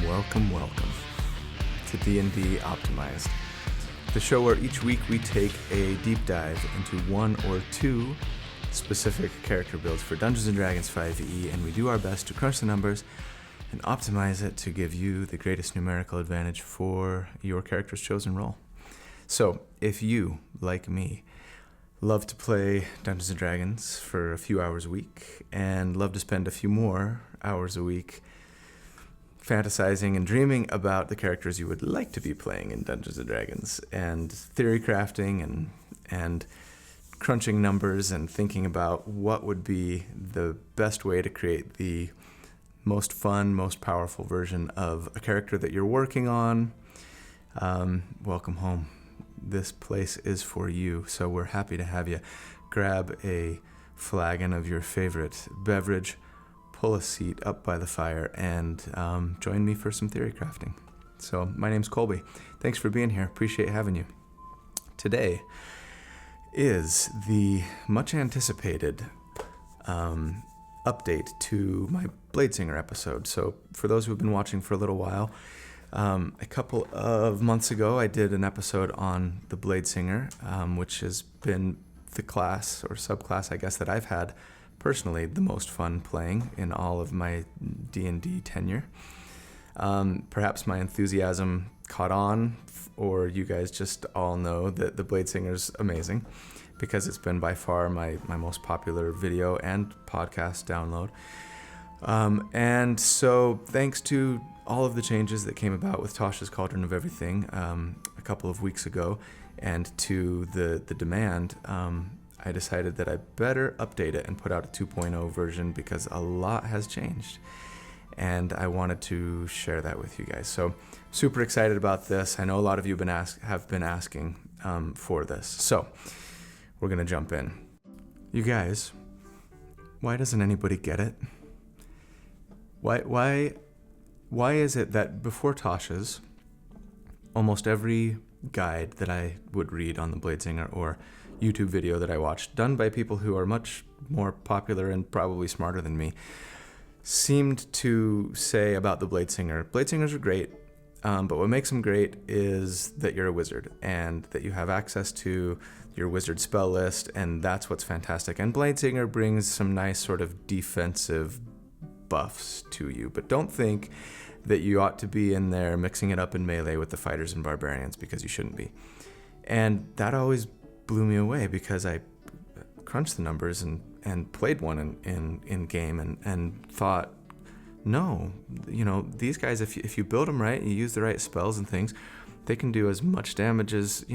welcome to D&D Optimized, the show where each week we take a deep dive into one or two specific character builds for Dungeons & Dragons 5e, and we do our best to crunch the numbers and optimize it to give you the greatest numerical advantage for your character's chosen role. So, if you, like me, love to play Dungeons & Dragons for a few hours a week and love to spend a few more hours a week fantasizing and dreaming about the characters you would like to be playing in Dungeons & Dragons and theory crafting and crunching numbers and thinking about what would be the best way to create the most fun, most powerful version of a character that you're working on, welcome home. This place is for you, so we're happy to have you. Grab a flagon of your favorite beverage, pull a seat up by the fire, and join me for some theory crafting. So my name's Colby. Thanks for being here. Appreciate having you. Today is the much anticipated update to my Bladesinger episode. So for those who have been watching for a little while, a couple of months ago I did an episode on the Bladesinger, which has been the class or subclass, I guess, that I've had personally the most fun playing in all of my D&D tenure. Perhaps my enthusiasm caught on, or you guys just all know that the Bladesinger's amazing, because it's been by far my most popular video and podcast download. And so thanks to all of the changes that came about with Tasha's Cauldron of Everything a couple of weeks ago, and to the demand, I decided that I better update it and put out a 2.0 version because a lot has changed. And I wanted to share that with you guys. So super excited about this. I know a lot of you have been asking for this. So we're going to jump in. You guys, why doesn't anybody get it? Why is it that before Tasha's, almost every guide that I would read on the Bladesinger or YouTube video that I watched, done by people who are much more popular and probably smarter than me, seemed to say about the Bladesingers are great, but what makes them great is that you're a wizard and that you have access to your wizard spell list, and that's what's fantastic. And Bladesinger brings some nice sort of defensive buffs to you, but don't think that you ought to be in there mixing it up in melee with the fighters and barbarians, because you shouldn't be. And that always blew me away, because I crunched the numbers and played one in game and thought, no, these guys, if you build them right, you use the right spells and things, they can do as much damage as,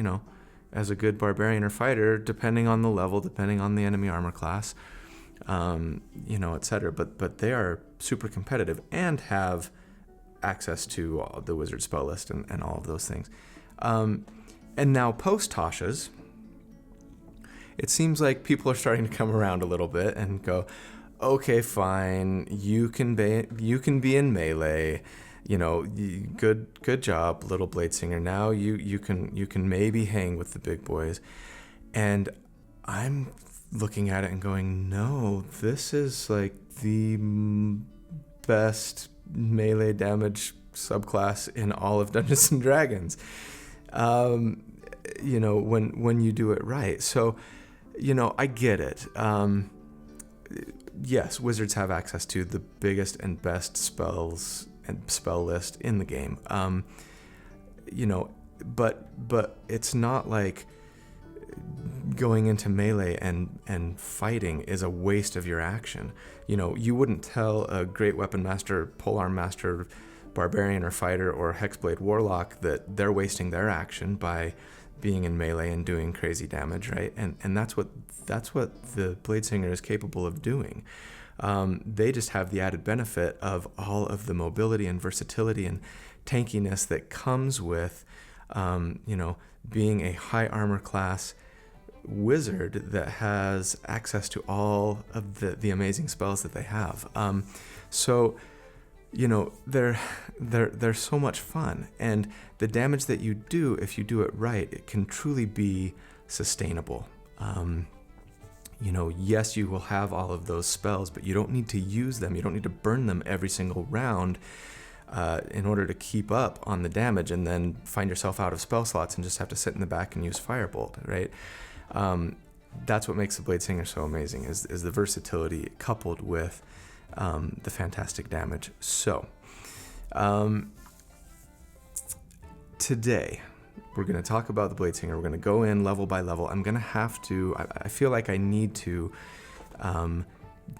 as a good barbarian or fighter, depending on the level, depending on the enemy armor class, etc. But they are super competitive and have access to the wizard spell list and all of those things. And now post Tasha's, it seems like people are starting to come around a little bit and go, okay, fine, you can be in melee, good job, little Bladesinger. Now you can maybe hang with the big boys. And I'm looking at it and going, no, this is like the best melee damage subclass in all of Dungeons and Dragons. When you do it right. So, I get it. Yes, wizards have access to the biggest and best spells and spell list in the game. But it's not like going into melee and fighting is a waste of your action. You wouldn't tell a great weapon master, polearm master, barbarian or fighter or hexblade warlock that they're wasting their action by being in melee and doing crazy damage, right? And that's what the Bladesinger is capable of doing. They just have the added benefit of all of the mobility and versatility and tankiness that comes with, being a high armor class wizard that has access to all of the amazing spells that they have. They're so much fun, and the damage that you do, if you do it right, it can truly be sustainable. Yes, you will have all of those spells, but you don't need to use them. You don't need to burn them every single round in order to keep up on the damage, and then find yourself out of spell slots and just have to sit in the back and use Firebolt, right? That's what makes the Bladesinger so amazing, is the versatility coupled with the fantastic damage. So, today, we're going to talk about the Bladesinger. We're going to go in level by level. I'm going to have to, I feel like I need to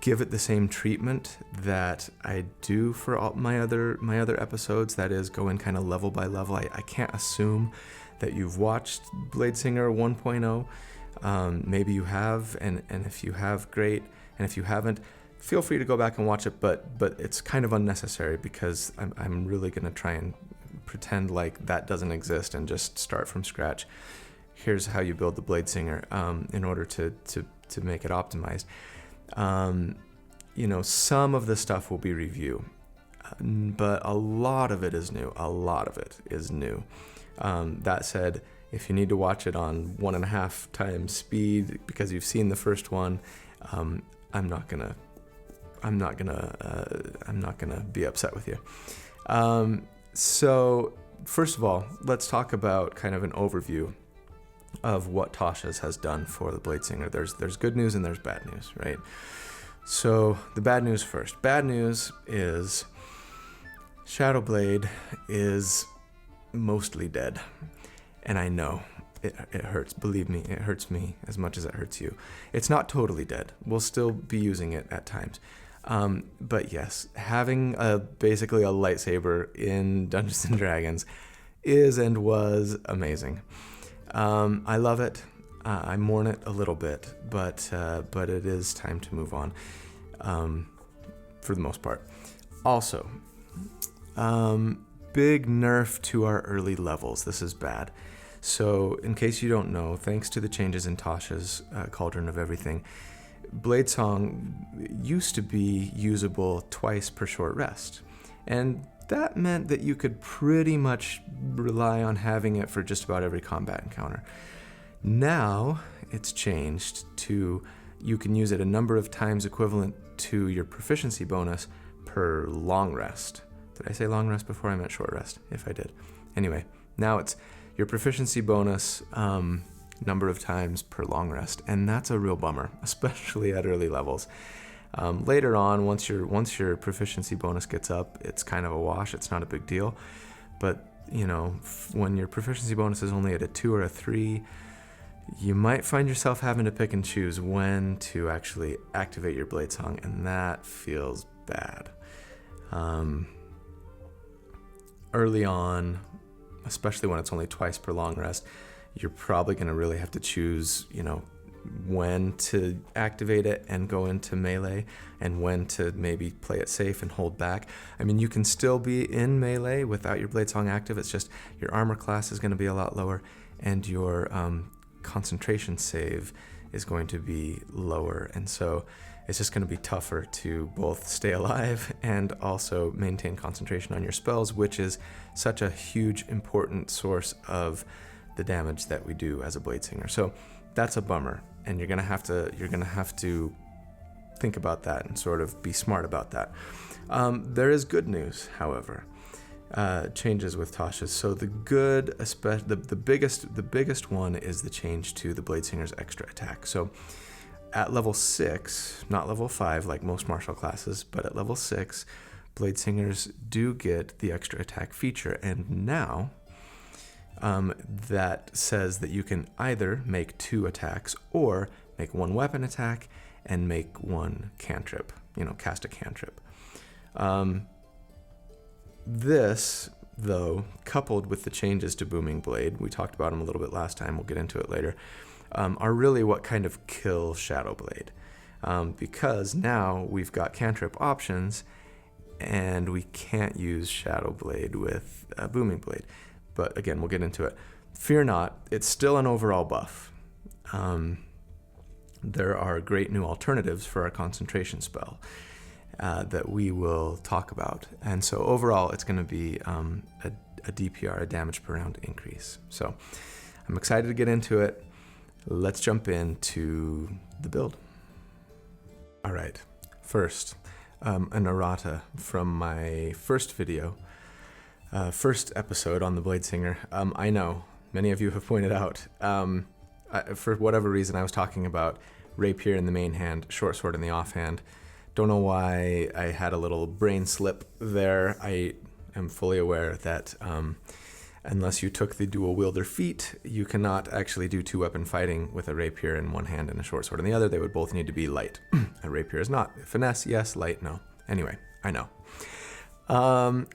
give it the same treatment that I do for all my other episodes. That is, go in kind of level by level. I can't assume that you've watched Bladesinger 1.0. Maybe you have, and if you have, great. And if you haven't, feel free to go back and watch it, but it's kind of unnecessary, because I'm really going to try and pretend like that doesn't exist and just start from scratch. Here's how you build the Bladesinger in order to make it optimized. You know, some of the stuff will be review, but a lot of it is new. That said, if you need to watch it on 1.5 times speed because you've seen the first one, I'm not gonna be upset with you. So first of all, let's talk about kind of an overview of what Tasha's has done for the Bladesinger. There's good news and there's bad news, right? So the bad news first. Bad news is Shadowblade is mostly dead. And I know it hurts. Believe me, it hurts me as much as it hurts you. It's not totally dead. We'll still be using it at times. But yes, having basically a lightsaber in Dungeons & Dragons is and was amazing. I love it. I mourn it a little bit, but it is time to move on, for the most part. Also, big nerf to our early levels. This is bad. So, in case you don't know, thanks to the changes in Tasha's Cauldron of Everything, Bladesong used to be usable twice per short rest. And that meant that you could pretty much rely on having it for just about every combat encounter. Now, it's changed to you can use it a number of times equivalent to your proficiency bonus per long rest. Did I say long rest before? I meant short rest, if I did. Anyway, now it's your proficiency bonus number of times per long rest, and that's a real bummer, especially at early levels. Later on, once your proficiency bonus gets up, it's kind of a wash. It's not a big deal. But you know, when your proficiency bonus is only at a 2 or a 3, you might find yourself having to pick and choose when to actually activate your Bladesong, and that feels bad. Early on, especially when it's only twice per long rest, you're probably going to really have to choose, you know, when to activate it and go into melee, and when to maybe play it safe and hold back. I mean, you can still be in melee without your Bladesong active. It's just your armor class is going to be a lot lower, and your concentration save is going to be lower, and so it's just going to be tougher to both stay alive and also maintain concentration on your spells, which is such a huge, important source of the damage that we do as a Bladesinger. So that's a bummer, and you're gonna have to think about that and sort of be smart about that. There is good news, however. Changes with Tasha's. So the good, the biggest one is the change to the Bladesinger's extra attack. So at level 6, not level 5 like most martial classes, but at level 6, Bladesingers do get the extra attack feature, and now that says that you can either make 2 attacks or make 1 weapon attack and make 1 cantrip, cast a cantrip. This, though, coupled with the changes to Booming Blade, we talked about them a little bit last time, we'll get into it later, are really what kind of kill Shadowblade. Because now we've got cantrip options, and we can't use Shadowblade with Booming Blade. But again, we'll get into it. Fear not, it's still an overall buff. There are great new alternatives for our concentration spell that we will talk about. And so overall, it's going to be a DPR, a damage per round increase. So I'm excited to get into it. Let's jump into the build. All right, first, an errata from my first video first episode on the Bladesinger. I know many of you have pointed out, for whatever reason, I was talking about rapier in the main hand, short sword in the offhand. Don't know why I had a little brain slip there. I am fully aware that unless you took the dual wielder feat, you cannot actually do two-weapon fighting with a rapier in one hand and a short sword in the other. They would both need to be light. A rapier is not. Finesse, yes. Light, no. Anyway, I know.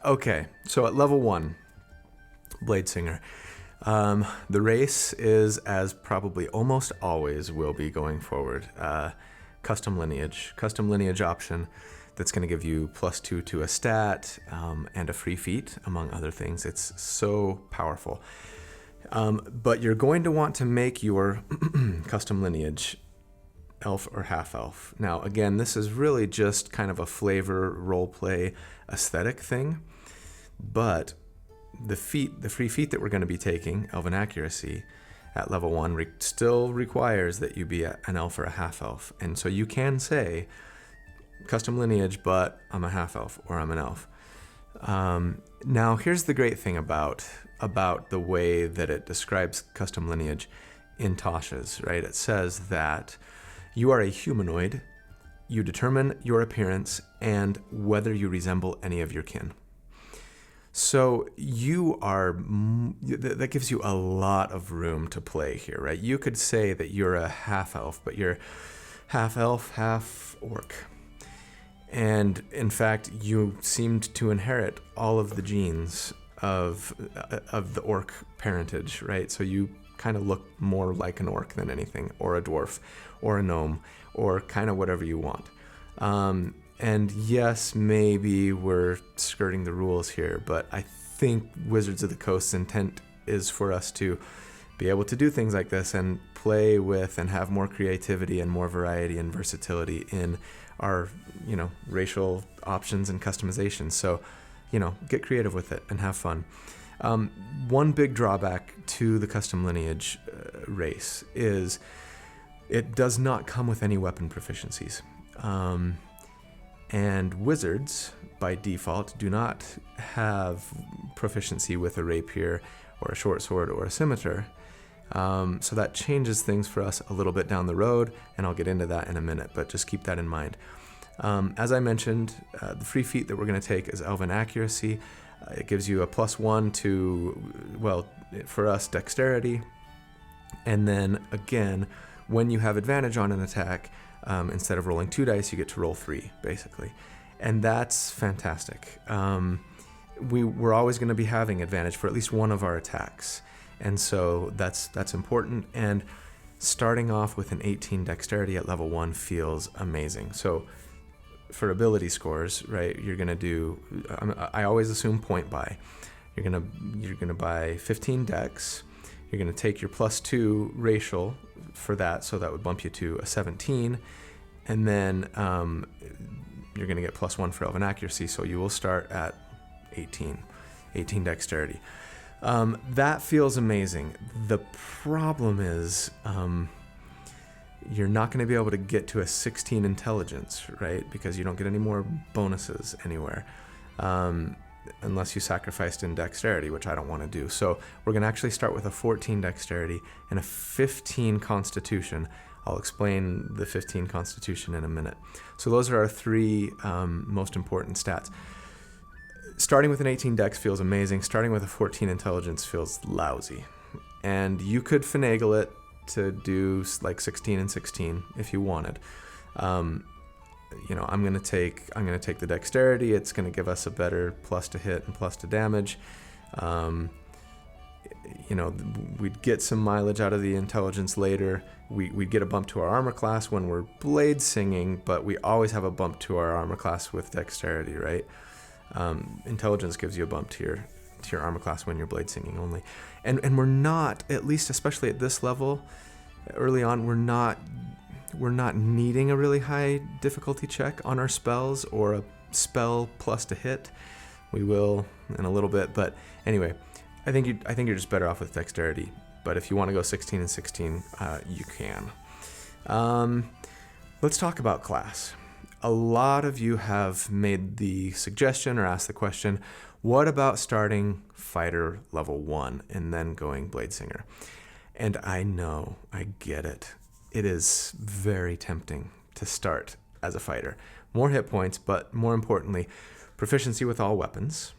Okay, so at level 1, Bladesinger. The race is, as probably almost always will be going forward, custom lineage option that's going to give you +2 to a stat and a free feat, among other things. It's so powerful. But you're going to want to make your custom lineage elf or half-elf. Now, again, this is really just kind of a flavor, role-play, aesthetic thing, but the free feat that we're going to be taking, Elven Accuracy, at level 1 still requires that you be an elf or a half-elf. And so you can say, custom lineage, but I'm a half-elf or I'm an elf. Now, here's the great thing about the way that it describes custom lineage in Tasha's, right? It says that you are a humanoid, you determine your appearance and whether you resemble any of your kin. So that gives you a lot of room to play here, right? You could say that you're a half-elf, but you're half-elf, half-orc. And in fact, you seemed to inherit all of the genes of the orc parentage, right? So you kind of look more like an orc than anything, or a dwarf, or a gnome, or kind of whatever you want. And yes, maybe we're skirting the rules here, but I think Wizards of the Coast's intent is for us to be able to do things like this and play with and have more creativity and more variety and versatility in our, racial options and customizations. So, get creative with it and have fun. One big drawback to the custom lineage race is it does not come with any weapon proficiencies. And wizards, by default, do not have proficiency with a rapier or a short sword or a scimitar. So that changes things for us a little bit down the road, and I'll get into that in a minute, but just keep that in mind. As I mentioned, the free feat that we're going to take is Elven Accuracy. It gives you a +1 to, for us, dexterity. And then, again, when you have advantage on an attack, instead of rolling 2 dice, you get to roll 3, basically. And that's fantastic. We're always going to be having advantage for at least one of our attacks. And so that's important. And starting off with an 18 dexterity at level 1 feels amazing. So for ability scores, right, you're going to do, I always assume point buy. You're going to buy 15 dex. You're going to take your +2 racial for that, so that would bump you to a 17. And then you're going to get +1 for Elven Accuracy, so you will start at 18 dexterity. That feels amazing. The problem is you're not going to be able to get to a 16 intelligence, right? Because you don't get any more bonuses anywhere unless you sacrificed in dexterity, which I don't want to do. So we're going to actually start with a 14 dexterity and a 15 constitution. I'll explain the 15 constitution in a minute. So those are our 3 most important stats. Starting with an 18 dex feels amazing. Starting with a 14 intelligence feels lousy. And you could finagle it to do like 16 and 16 if you wanted. I'm going to take the dexterity. It's going to give us a better + to hit and + to damage. We'd get some mileage out of the intelligence later. We'd get a bump to our armor class when we're blade singing, but we always have a bump to our armor class with dexterity, right? Intelligence gives you a bump to your armor class when you're blade singing only. And we're not, at least especially at this level, early on, we're not needing a really high difficulty check on our spells or a spell + to hit. We will in a little bit, but anyway, I think you're just better off with dexterity. But if you want to go 16 and 16, you can. Let's talk about class. a lot of you have made the suggestion or asked the question, what about starting fighter level 1 and then going Bladesinger? And I know, I get it. It is very tempting to start as a fighter. More hit points, but more importantly, proficiency with all weapons,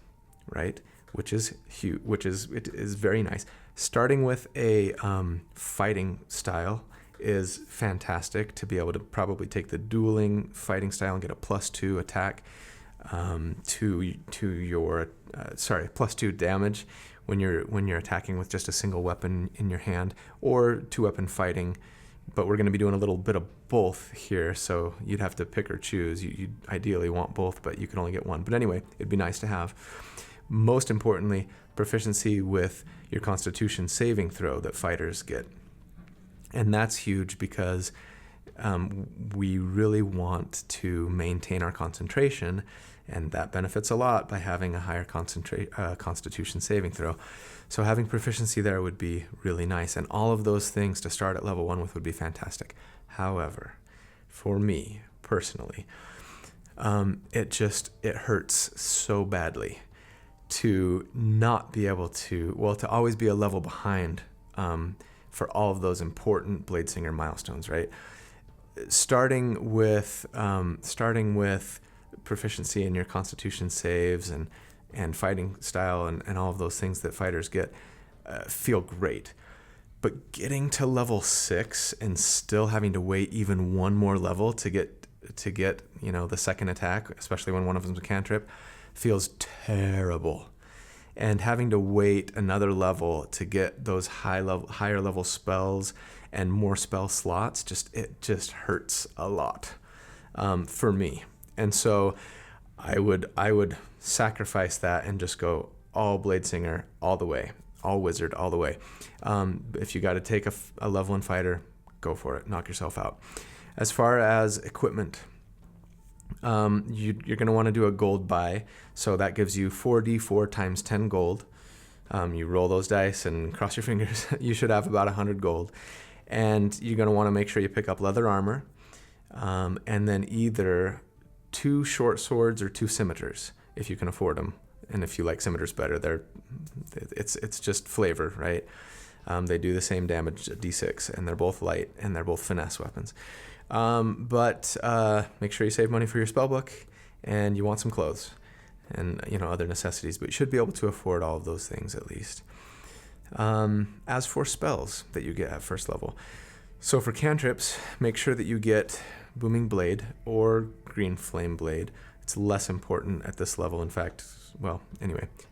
right? Which is huge, it is very nice. Starting with a fighting style is fantastic to be able to probably take the dueling fighting style and get a +2 attack to your +2 damage when you're attacking with just a single weapon in your hand, or 2-weapon fighting. But we're going to be doing a little bit of both here, so you'd have to pick or choose. You ideally want both, but you can only get one. But anyway, it'd be nice to have. Most importantly, proficiency with your Constitution saving throw that fighters get. And that's huge because we really want to maintain our concentration, and that benefits a lot by having a higher Constitution saving throw. So having proficiency there would be really nice, and all of those things to start at level 1 with would be fantastic. However, for me personally, it hurts so badly to not be able to always be a level behind for all of those important Bladesinger milestones, right? Starting with proficiency in your Constitution saves and fighting style and all of those things that fighters get feel great. But getting to level 6 and still having to wait even one more level to get the second attack, especially when one of them's a cantrip, feels terrible. And having to wait another level to get those higher level spells and more spell slots, it just hurts a lot for me. And so I would sacrifice that and just go all Bladesinger all the way, all wizard all the way. If you got to take a level 1 fighter, go for it. Knock yourself out. As far as equipment, you're going to want to do a gold buy. So that gives you 4d4 times 10 gold. You roll those dice and cross your fingers. You should have about 100 gold. And you're going to want to make sure you pick up leather armor, and then either 2 short swords or 2 scimitars if you can afford them. And if you like scimitars better, it's just flavor, right? They do the same damage, d6, and they're both light and they're both finesse weapons. But make sure you save money for your spellbook, and you want some clothes and other necessities, but you should be able to afford all of those things at least. As for spells that you get at first level, so for cantrips, make sure that you get Booming Blade or Green Flame Blade. It's less important at this level. In fact,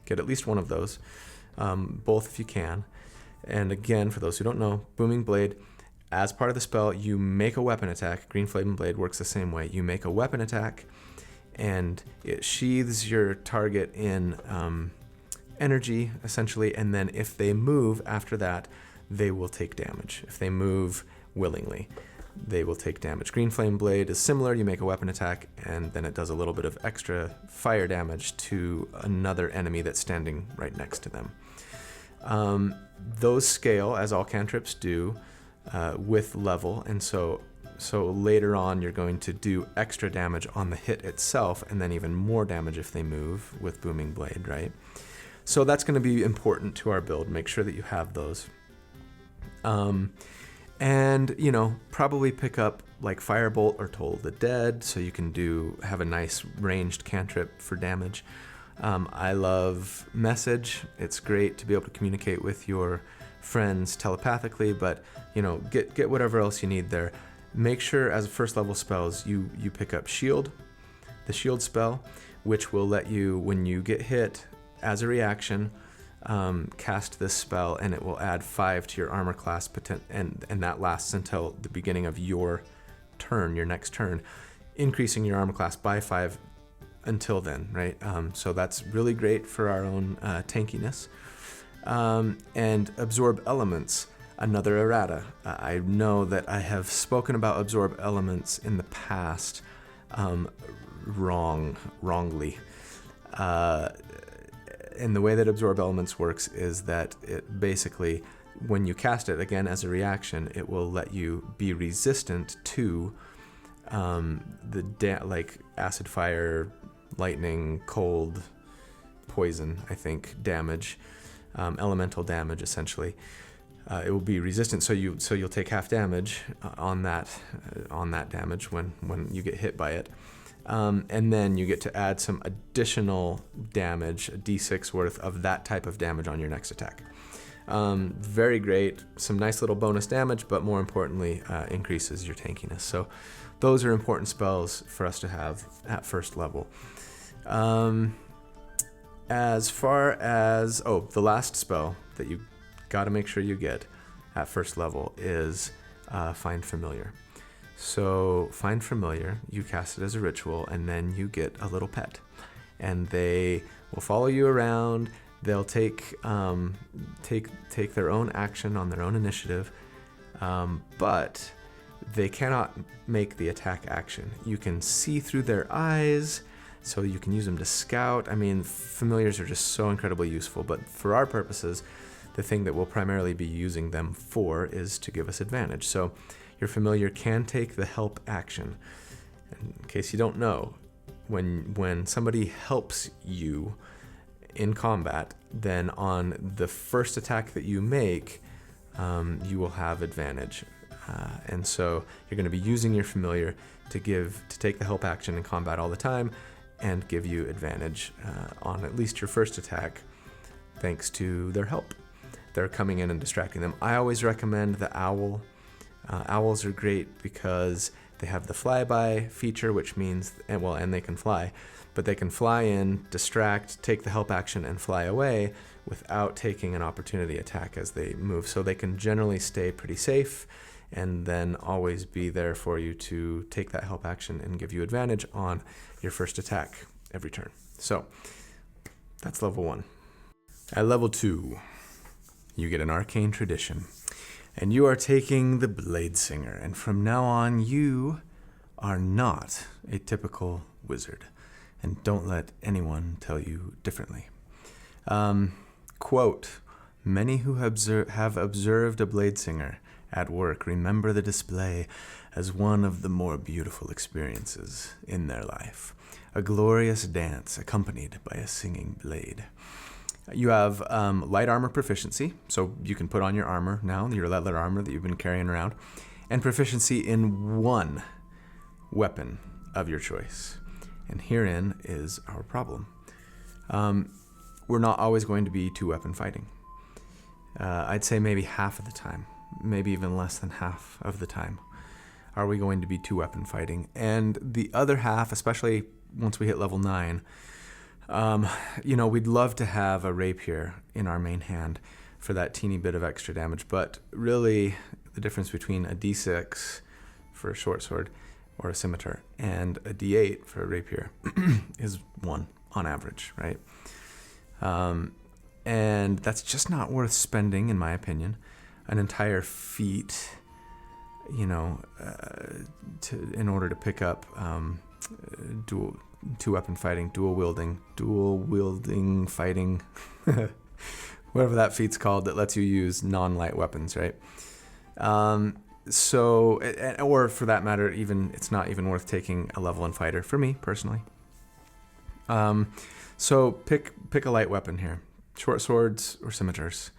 get at least one of those, both if you can. And again, for those who don't know, Booming Blade, as part of the spell, you make a weapon attack. Green Flame Blade works the same way. You make a weapon attack, and it sheathes your target in energy, essentially, and then if they move after that, they will take damage. If they move willingly, they will take damage. Green Flame Blade is similar. You make a weapon attack, and then it does a little bit of extra fire damage to another enemy that's standing right next to them. Those scale, as all cantrips do, with level, and so later on you're going to do extra damage on the hit itself, and then even more damage if they move with Booming Blade, right? So that's going to be important to our build. Make sure that you have those. And probably pick up like Firebolt or Toll of the Dead, so you can have a nice ranged cantrip for damage. I love Message. It's great to be able to communicate with your friends telepathically, but get whatever else you need there. Make sure as first level spells you pick up Shield, the Shield spell, which will let you, when you get hit as a reaction, cast this spell, and it will add 5 to your armor class, and that lasts until the beginning of your turn, your next turn, increasing your armor class by 5 until then, right? So that's really great for our own tankiness. And Absorb Elements, another errata. I know that I have spoken about Absorb Elements in the past wrongly. And the way that Absorb Elements works is that it basically, when you cast it again as a reaction, it will let you be resistant to like acid, fire, lightning, cold, poison, I think, damage, elemental damage, essentially. It will be resistant, so you'll take half damage on that damage when you get hit by it, and then you get to add some additional damage, a d6 worth of that type of damage on your next attack. Very great, some nice little bonus damage, but more importantly, increases your tankiness. So those are important spells for us to have at first level. As far as the last spell that you got to make sure you get at first level is Find Familiar. So Find Familiar, you cast it as a ritual, and then you get a little pet, and they will follow you around. They'll take their own action on their own initiative, but they cannot make the attack action. You can see through their eyes, so you can use them to scout. I mean, familiars are just so incredibly useful, but for our purposes, the thing that we'll primarily be using them for is to give us advantage. So your familiar can take the help action. In case you don't know, when somebody helps you in combat, then on the first attack that you make, you will have advantage. And so you're going to be using your familiar to take the help action in combat all the time and give you advantage on at least your first attack, thanks to their help. They're coming in and distracting them. I always recommend the owl. Owls are great because they have the flyby feature, which means, and they can fly, but they can fly in, distract, take the help action, and fly away without taking an opportunity attack as they move. So they can generally stay pretty safe and then always be there for you to take that help action and give you advantage on your first attack every turn. So that's level 1. At level 2, you get an Arcane Tradition, and you are taking the Bladesinger, and from now on you are not a typical wizard, and don't let anyone tell you differently. Quote, many who have observed a Bladesinger at work remember the display as one of the more beautiful experiences in their life, a glorious dance accompanied by a singing blade. You have light armor proficiency, so you can put on your armor now, your leather armor that you've been carrying around, and proficiency in one weapon of your choice. And herein is our problem. We're not always going to be two-weapon fighting. I'd say maybe half of the time, maybe even less than half of the time, are we going to be two-weapon fighting. And the other half, especially once we hit level 9, we'd love to have a rapier in our main hand for that teeny bit of extra damage, but really the difference between a d6 for a short sword or a scimitar and a d8 for a rapier is 1 on average, right? And that's just not worth spending, in my opinion, an entire feat, in order to pick up two-weapon fighting, dual wielding fighting, whatever that feat's called that lets you use non-light weapons, right? Or for that matter, it's not even worth taking a level 1 fighter for me personally. So pick a light weapon here, short swords or scimitars,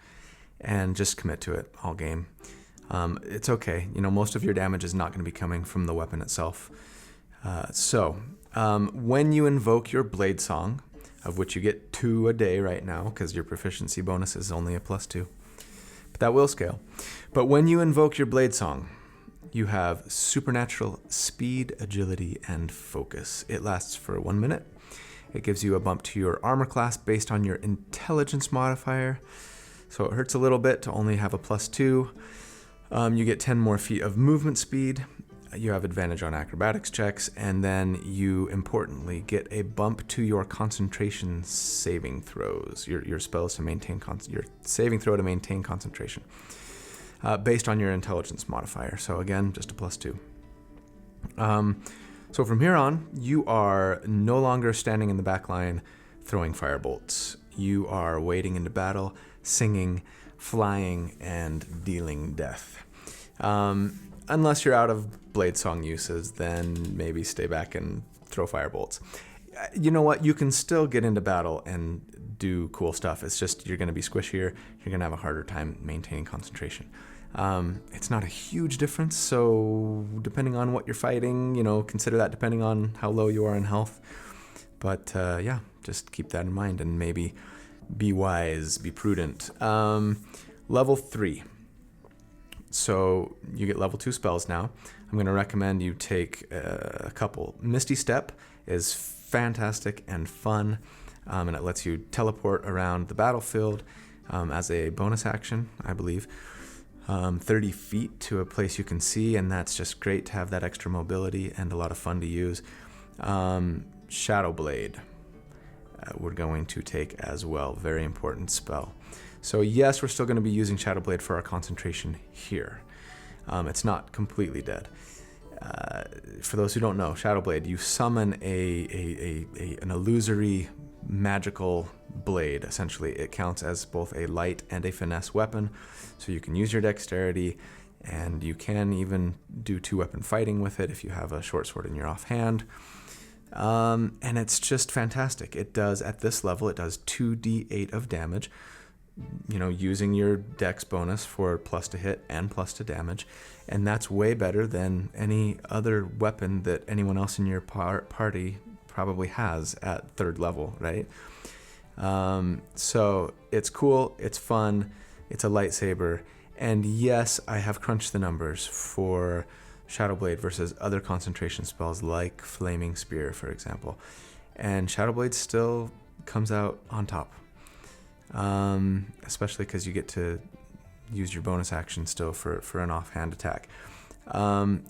and just commit to it all game. It's okay. Most of your damage is not going to be coming from the weapon itself. When you invoke your blade song, of which you get 2 a day right now, because your proficiency bonus is only a +2, but that will scale. But when you invoke your blade song, you have supernatural speed, agility, and focus. It lasts for 1 minute. It gives you a bump to your armor class based on your intelligence modifier. So it hurts a little bit to only have a +2. You get 10 more feet of movement speed. You have advantage on acrobatics checks, and then you importantly get a bump to your concentration saving throws. Your spells to maintain your saving throw to maintain concentration, based on your intelligence modifier. So again, just a +2. So from here on, you are no longer standing in the back line throwing firebolts. You are wading into battle, singing, flying, and dealing death. unless you're out of Bladesong uses, then maybe stay back and throw firebolts. You know what? You can still get into battle and do cool stuff. It's just you're going to be squishier. You're going to have a harder time maintaining concentration. It's not a huge difference, so depending on what you're fighting, consider that depending on how low you are in health. But yeah, just keep that in mind and maybe be wise, be prudent. Level 3. So you get level 2 spells now. I'm going to recommend you take a couple. Misty Step is fantastic and fun, and it lets you teleport around the battlefield as a bonus action, I believe. 30 feet to a place you can see, and that's just great to have that extra mobility and a lot of fun to use. Shadowblade we're going to take as well. Very important spell. So yes, we're still going to be using Shadowblade for our concentration here. It's not completely dead. For those who don't know, Shadowblade, you summon an illusory magical blade. Essentially, it counts as both a light and a finesse weapon, so you can use your dexterity, and you can even do 2-weapon fighting with it if you have a short sword in your offhand. And it's just fantastic. It does, at this level, it does 2d8 of damage, using your dex bonus for plus to hit and plus to damage. And that's way better than any other weapon that anyone else in your party probably has at 3rd level, right? So it's cool, it's fun, it's a lightsaber, and yes, I have crunched the numbers for Shadowblade versus other concentration spells like Flaming Spear, for example, and Shadowblade still comes out on top, especially because you get to use your bonus action still for an offhand attack.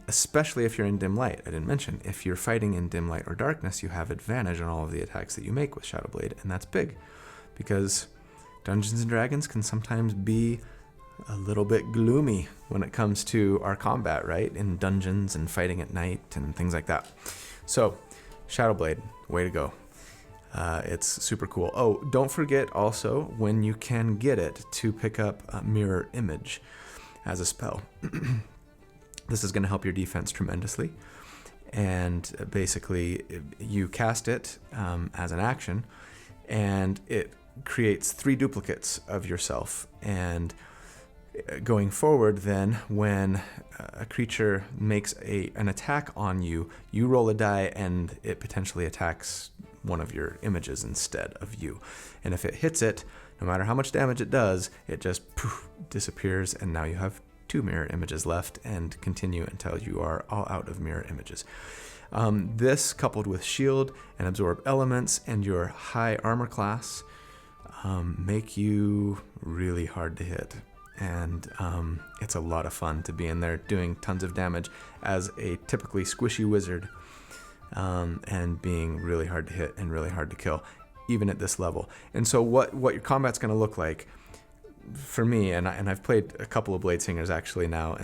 Especially if you're in dim light. I didn't mention, if you're fighting in dim light or darkness, you have advantage on all of the attacks that you make with Shadowblade, and that's big, because Dungeons & Dragons can sometimes be a little bit gloomy when it comes to our combat, right? In dungeons and fighting at night and things like that. So, Shadowblade, way to go. It's super cool. Oh, don't forget also, when you can get it, to pick up a Mirror Image as a spell. This is going to help your defense tremendously. And basically, you cast it as an action, and it creates 3 duplicates of yourself. And going forward, then, when a creature makes an attack on you, you roll a die, and it potentially attacks one of your images instead of you. And if it hits it, no matter how much damage it does, it just disappears, and now you have 2 mirror images left, and continue until you are all out of mirror images. This, coupled with shield and absorb elements and your high armor class, make you really hard to hit. And it's a lot of fun to be in there doing tons of damage as a typically squishy wizard, and being really hard to hit and really hard to kill, even at this level. And so what your combat's going to look like, for me, and I've played a couple of Bladesingers actually now,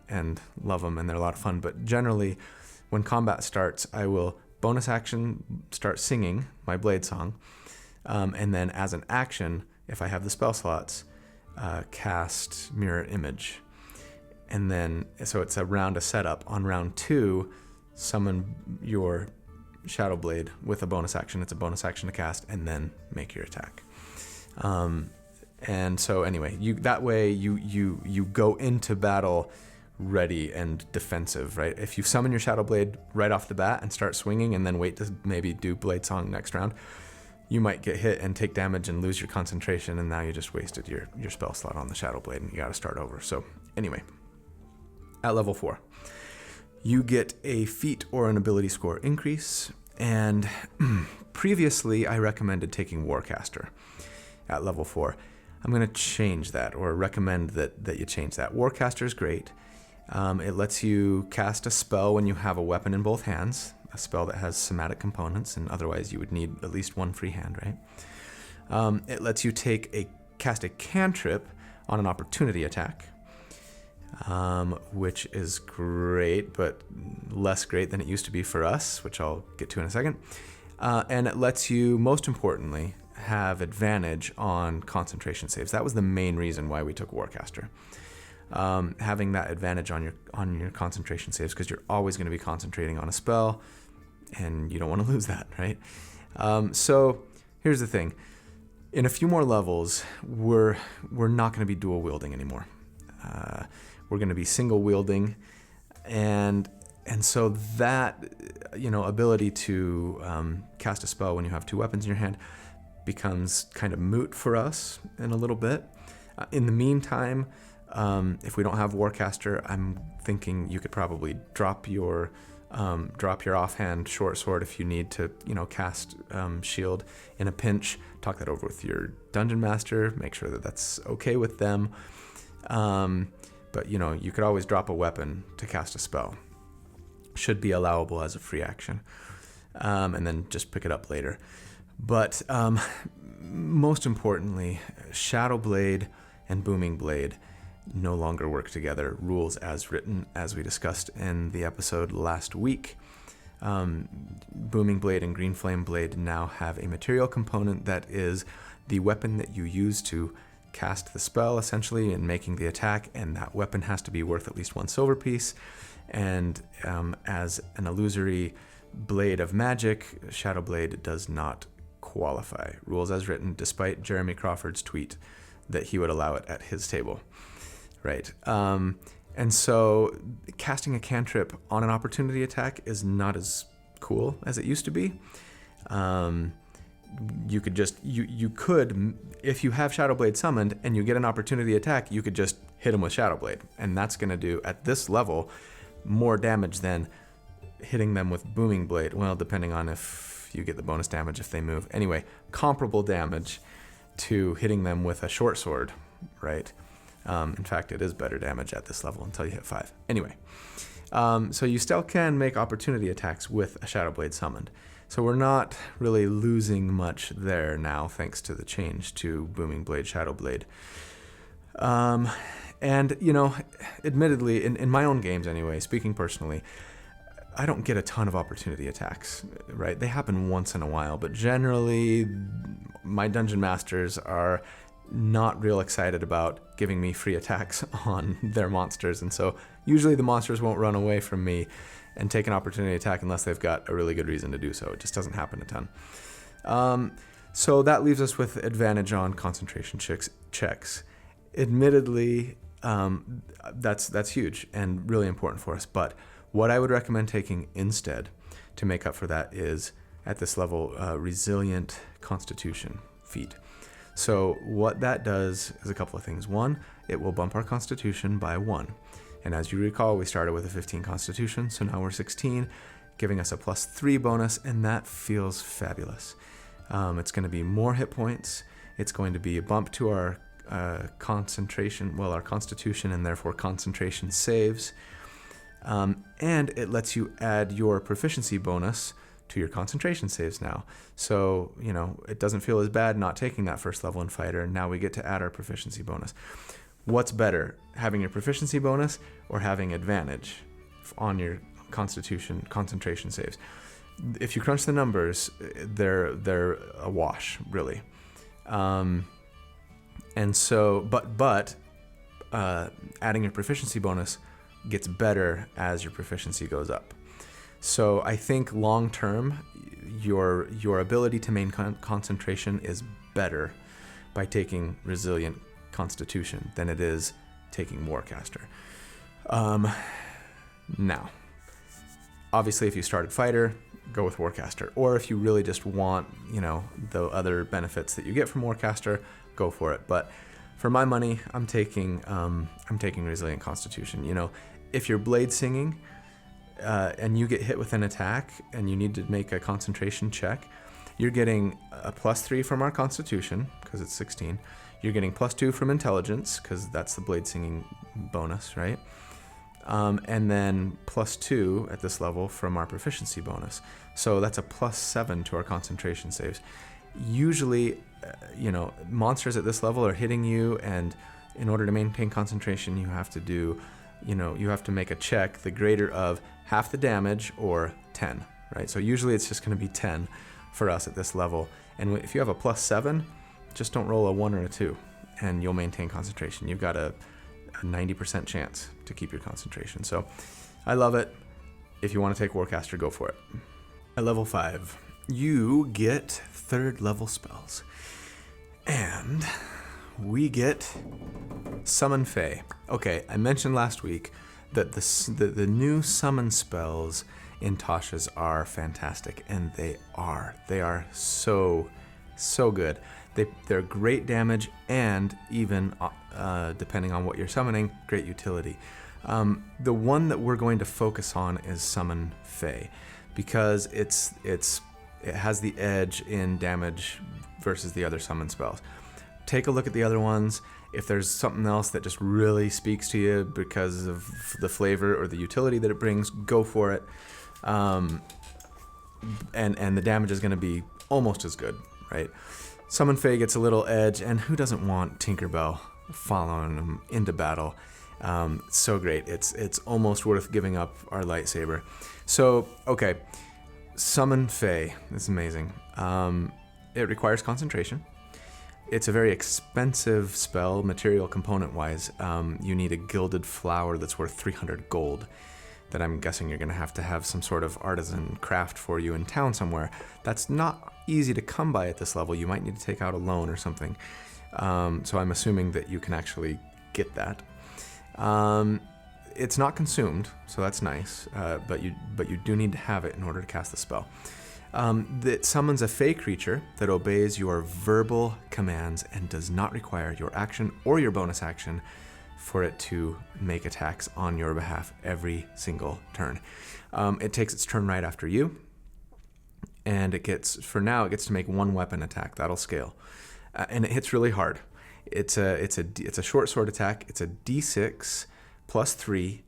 and love them, and they're a lot of fun, but generally when combat starts, I will bonus action start singing my blade song, and then as an action, if I have the spell slots, cast Mirror Image. And then, so it's a setup. On round 2, summon your Shadowblade with a bonus action. It's a bonus action to cast, and then make your attack. And so anyway, that way you go into battle ready and defensive, right? If you summon your Shadowblade right off the bat and start swinging, and then wait to maybe do Blade Song next round, you might get hit and take damage and lose your concentration, and now you just wasted your spell slot on the Shadowblade, and you got to start over. So anyway, at level 4, you get a feat or an ability score increase, and previously I recommended taking Warcaster at level 4. I'm going to change that, or recommend that you change that. Warcaster is great. It lets you cast a spell when you have a weapon in both hands, a spell that has somatic components, and otherwise you would need at least 1 free hand, right? It lets you cast a cantrip on an opportunity attack, which is great, but less great than it used to be for us, which I'll get to in a second. And it lets you, most importantly, have advantage on concentration saves. That was the main reason why we took Warcaster. having that advantage on your concentration saves, because you're always going to be concentrating on a spell, and you don't want to lose that, right? So here's the thing. In a few more levels, we're not going to be dual wielding anymore. We're going to be single wielding, and so that, ability to cast a spell when you have two weapons in your hand becomes kind of moot for us in a little bit. In the meantime, if we don't have Warcaster, I'm thinking you could probably drop your offhand short sword if you need to, cast shield in a pinch. Talk that over with your dungeon master. Make sure that that's okay with them. But you could always drop a weapon to cast a spell. Should be allowable as a free action, and then just pick it up later. But most importantly, Shadowblade and Booming Blade no longer work together. Rules as written, as we discussed in the episode last week. Booming Blade and Green Flame Blade now have a material component that is the weapon that you use to cast the spell, essentially, in making the attack, and that weapon has to be worth at least 1 silver piece. And as an illusory blade of magic, Shadowblade does not qualify. Rules as written, despite Jeremy Crawford's tweet that he would allow it at his table. Right. And so casting a cantrip on an opportunity attack is not as cool as it used to be. You could, if you have Shadowblade summoned and you get an opportunity attack, you could just hit him with Shadowblade. And that's going to do, at this level, more damage than hitting them with Booming Blade. Well, depending on if you get the bonus damage if they move. Anyway, comparable damage to hitting them with a short sword, right? In fact, it is better damage at this level until you hit 5. Anyway, so you still can make opportunity attacks with a Shadowblade summoned. So we're not really losing much there now, thanks to the change to Booming Blade, Shadowblade. And, admittedly, in my own games anyway, speaking personally, I don't get a ton of opportunity attacks, right? They happen once in a while, but generally my dungeon masters are not real excited about giving me free attacks on their monsters, and so usually the monsters won't run away from me and take an opportunity attack unless they've got a really good reason to do so. It just doesn't happen a ton. So that leaves us with advantage on concentration checks. Admittedly, that's huge and really important for us, but what I would recommend taking instead to make up for that is, at this level, Resilient Constitution feat. So what that does is a couple of things. One, it will bump our Constitution by 1. And as you recall, we started with a 15 Constitution, so now we're 16, giving us a +3 bonus, and that feels fabulous. It's going to be more hit points. It's going to be a bump to our our Constitution, and therefore concentration saves. And it lets you add your proficiency bonus to your concentration saves now. So, it doesn't feel as bad not taking that first level in Fighter. Now we get to add our proficiency bonus. What's better, having your proficiency bonus or having advantage on your Constitution concentration saves? If you crunch the numbers, they're a wash, really. And so, but adding your proficiency bonus gets better as your proficiency goes up. So I think long term, your ability to maintain concentration is better by taking Resilient Constitution than it is taking Warcaster. Now, obviously, if you started Fighter, go with Warcaster. Or if you really just want, the other benefits that you get from Warcaster, go for it. But for my money, I'm taking Resilient Constitution. If you're blade singing and you get hit with an attack and you need to make a concentration check, you're getting a +3 from our Constitution because it's 16. You're getting +2 from Intelligence because that's the blade singing bonus, right? And then +2 at this level from our proficiency bonus. So that's a +7 to our concentration saves. Usually, monsters at this level are hitting you, and in order to maintain concentration, you have to do, you have to make a check the greater of half the damage or 10, right? So usually it's just going to be 10 for us at this level. And if you have a +7, just don't roll a 1 or a 2, and you'll maintain concentration. You've got to a 90% chance to keep your concentration. So I love it. If you want to take Warcaster, go for it. At level 5, you get 3rd level spells. And we get Summon Fae. Okay, I mentioned last week that the new summon spells in Tasha's are fantastic, and they are. They are so good. They're great damage, and even, depending on what you're summoning, great utility. The one that we're going to focus on is Summon Fae, because it has the edge in damage versus the other summon spells. Take a look at the other ones. If there's something else that just really speaks to you because of the flavor or the utility that it brings, go for it. And the damage is going to be almost as good, right? Summon Fae gets a little edge, and who doesn't want Tinkerbell following him into battle? So great. It's almost worth giving up our lightsaber. So, okay. Summon Fae is amazing. It requires concentration. It's a very expensive spell, material component-wise. You need a gilded flower that's worth 300 gold that I'm guessing you're going to have some sort of artisan craft for you in town somewhere. That's not easy to come by at this level. You might need to take out a loan or something. So I'm assuming that you can actually get that. It's not consumed, so that's nice, but you do need to have it in order to cast the spell. That summons a Fey creature that obeys your verbal commands and does not require your action or your bonus action for it to make attacks on your behalf every single turn. It takes its turn right after you, and it gets to make 1 weapon attack. That'll scale, and it hits really hard. It's a short sword attack. It's a D6 plus 3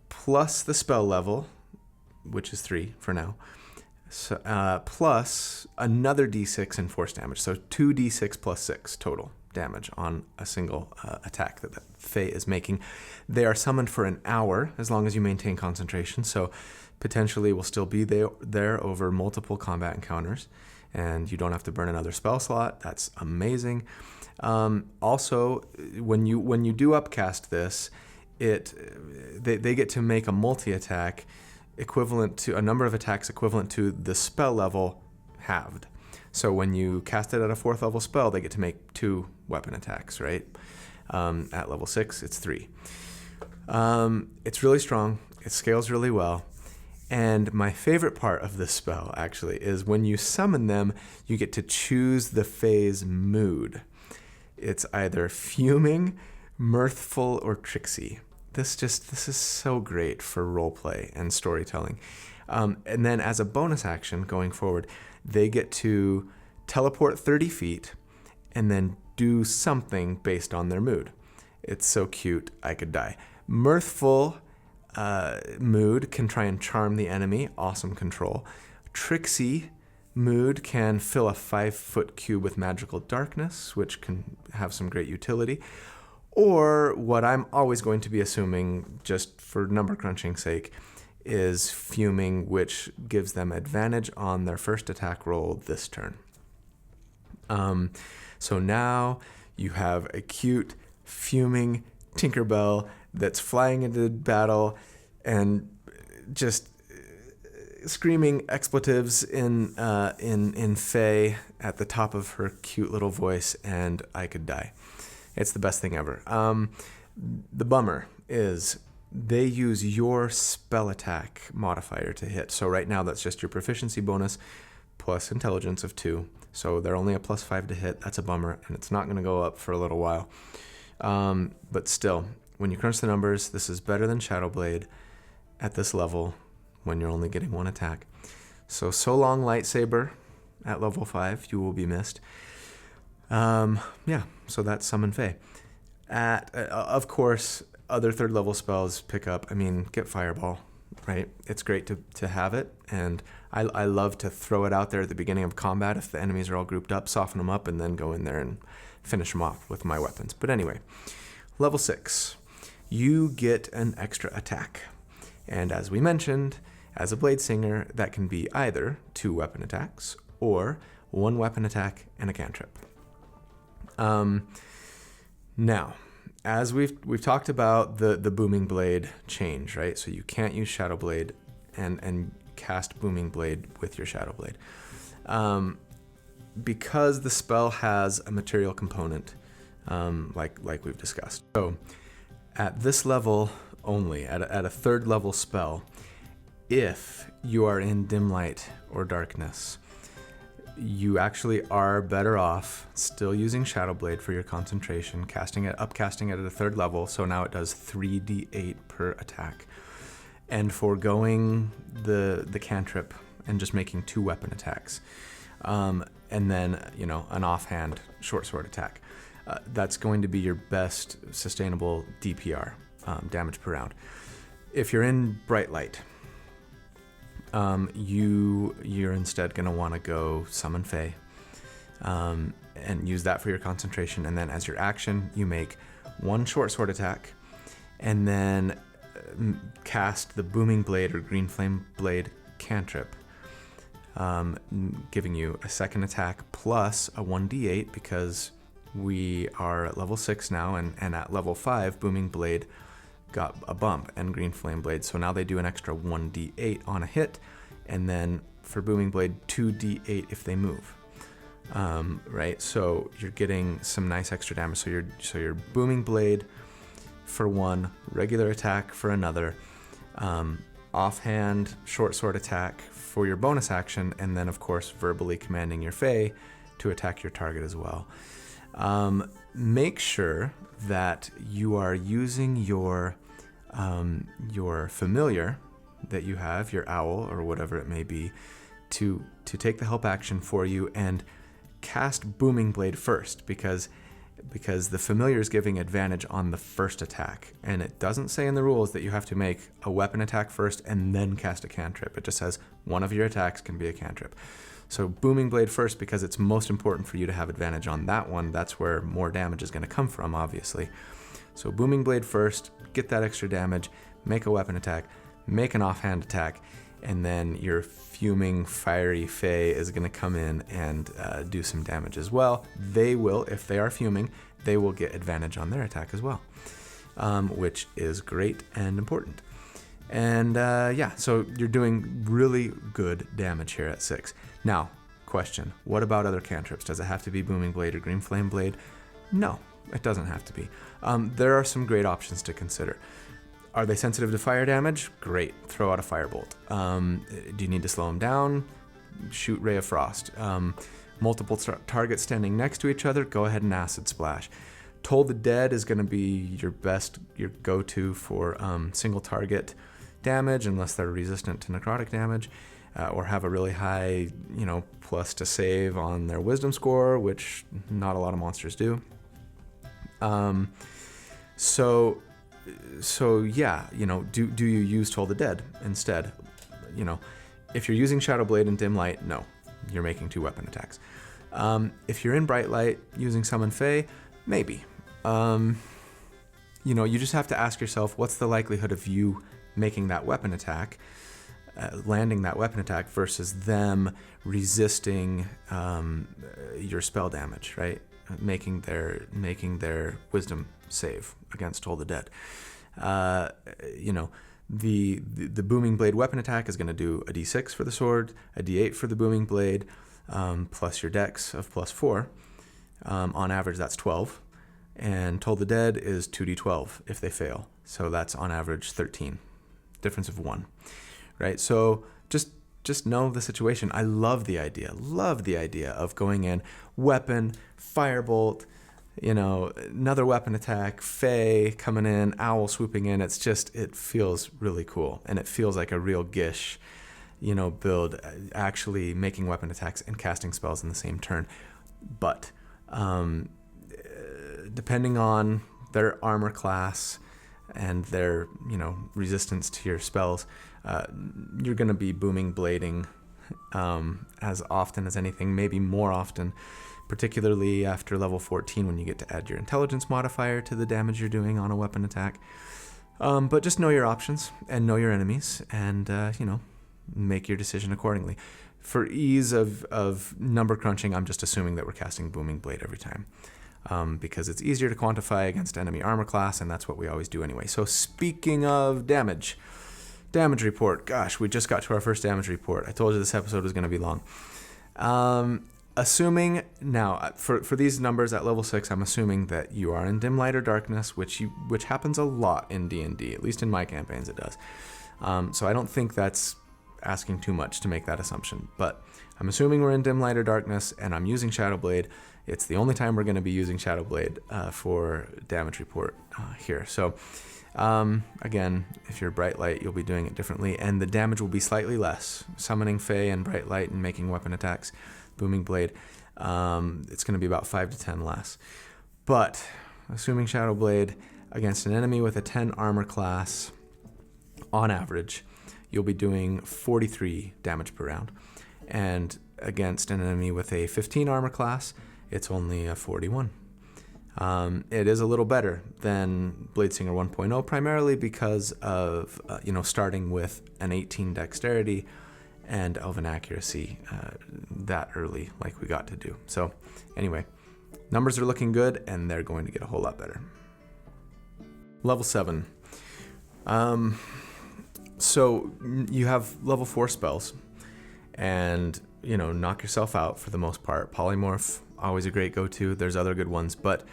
plus the spell level, which is 3 for now. So, plus another D6 in force damage. So 2D6 plus 6 total damage on a single attack that Fae is making. They are summoned for an hour as long as you maintain concentration. So potentially will still be there over multiple combat encounters, and you don't have to burn another spell slot. That's amazing. Also, when you do upcast this, they get to make a multi-attack equivalent to a number of attacks equivalent to the spell level halved. So when you cast it at a 4th level spell, they get to make 2 weapon attacks, right? At level 6, it's 3. It's really strong. It scales really well. And my favorite part of this spell, actually, is when you summon them, you get to choose the Fae's mood. It's either fuming, mirthful, or tricksy. This is so great for roleplay and storytelling. And then as a bonus action going forward, they get to teleport 30 feet and then do something based on their mood. It's so cute, I could die. Mirthful mood can try and charm the enemy. Awesome control. Tricksy mood can fill a 5-foot cube with magical darkness, which can have some great utility. Or what I'm always going to be assuming, just for number crunching's sake, is fuming, which gives them advantage on their first attack roll this turn. So now you have a cute, fuming Tinkerbell that's flying into battle and just screaming expletives in Fae at the top of her cute little voice, and I could die. It's the best thing ever. The bummer is they use your spell attack modifier to hit. So right now that's just your proficiency bonus plus intelligence of 2. So they're only a plus 5 to hit. That's a bummer, and it's not going to go up for a little while. But still, when you crunch the numbers, this is better than Shadowblade at this level when you're only getting 1 attack. So long, lightsaber at level 5. You will be missed. So that's Summon Fae. Of course, other 3rd level spells pick up. Get Fireball, right? It's great to have it, and I love to throw it out there at the beginning of combat if the enemies are all grouped up, soften them up, and then go in there and finish them off with my weapons. But anyway, level 6, you get an extra attack. And as we mentioned, as a Bladesinger, that can be either 2 weapon attacks or 1 weapon attack and a cantrip. Now, as we've talked about the Booming Blade change, right? So you can't use Shadowblade and cast Booming Blade with your Shadowblade. Because the spell has a material component, like we've discussed. So at this level only, at a third level spell, if you are in dim light or darkness, you actually are better off still using Shadowblade for your concentration, upcasting it at a third level, so now it does 3d8 per attack, and foregoing the cantrip and just making 2 weapon attacks, and then an offhand short sword attack. That's going to be your best sustainable DPR, damage per round. If you're in bright light, you're instead going to want to go summon Fae, and use that for your concentration, and then as your action you make 1 short sword attack, and then cast the Booming Blade or Green Flame Blade cantrip, giving you a second attack plus a 1d8, because we are at level 6 now, and at level 5 Booming Blade got a bump and Green Flame Blade, so now they do an extra 1d8 on a hit, and then for Booming Blade 2d8 if they move. Right, so you're getting some nice extra damage. So your Booming Blade for 1, regular attack for another, offhand short sword attack for your bonus action, and then of course verbally commanding your Fae to attack your target as well. Make sure that you are using your familiar that you have, your owl or whatever it may be, to take the help action for you and cast Booming Blade first, because the familiar is giving advantage on the first attack, and it doesn't say in the rules that you have to make a weapon attack first and then cast a cantrip. It just says one of your attacks can be a cantrip. So Booming Blade first, because it's most important for you to have advantage on that one. That's where more damage is going to come from, obviously. So Booming Blade first, get that extra damage, make a weapon attack, make an offhand attack, and then your fuming fiery Fae is going to come in and do some damage as well. They will, if they are fuming, they will get advantage on their attack as well, which is great and important. And so you're doing really good damage here at 6. Now, question, what about other cantrips? Does it have to be Booming Blade or Green Flame Blade? No, it doesn't have to be. There are some great options to consider. Are they sensitive to fire damage? Great, throw out a Firebolt. Do you need to slow them down? Shoot Ray of Frost. Multiple targets standing next to each other? Go ahead and Acid Splash. Toll the Dead is going to be your go-to for single target damage, unless they're resistant to necrotic damage, or have a really high, plus to save on their wisdom score, which not a lot of monsters do. So yeah, do you use Toll the Dead instead? If you're using Shadowblade in dim light, no, you're making 2 weapon attacks. If you're in bright light using Summon Fae, maybe. You just have to ask yourself, what's the likelihood of you making that weapon attack, landing that weapon attack, versus them resisting your spell damage, right? Making their wisdom save against Toll the Dead. The Booming Blade weapon attack is going to do a d6 for the sword, a d8 for the Booming Blade, plus your dex of +4. On average, that's 12. And Toll the Dead is 2d12 if they fail. So that's on average 13. Difference of 1. Right? So just know the situation. I love the idea of going in, weapon, Firebolt, another weapon attack, Fae coming in, Owl swooping in. It feels really cool, and it feels like a real Gish, build, actually making weapon attacks and casting spells in the same turn. But depending on their armor class and their, resistance to your spells, you're going to be Booming Blading as often as anything, maybe more often, particularly after level 14 when you get to add your intelligence modifier to the damage you're doing on a weapon attack. But just know your options and know your enemies, and make your decision accordingly. For ease of number crunching, I'm just assuming that we're casting Booming Blade every time. because it's easier to quantify against enemy armor class, and that's what we always do anyway. So speaking of damage report. Gosh, we just got to our first damage report. I told you this episode was going to be long. Assuming now for these numbers at level 6, I'm assuming that you are in dim light or darkness, which happens a lot in D&D. At least in my campaigns, it does. So I don't think that's asking too much to make that assumption. But I'm assuming we're in dim light or darkness, and I'm using Shadowblade. It's the only time we're going to be using Shadowblade for damage report here. So again, if you're bright light, you'll be doing it differently, and the damage will be slightly less. Summoning Fae and bright light and making weapon attacks. Booming Blade, it's going to be about 5 to 10 less. But assuming Shadowblade against an enemy with a 10 armor class, on average, you'll be doing 43 damage per round. And against an enemy with a 15 armor class, it's only a 41. It is a little better than Bladesinger 1.0, primarily because of starting with an 18 dexterity and Elven accuracy that early, like we got to do. So anyway, numbers are looking good, and they're going to get a whole lot better. Level 7. So you have level 4 spells, and knock yourself out for the most part. Polymorph, always a great go-to. There's other good ones, but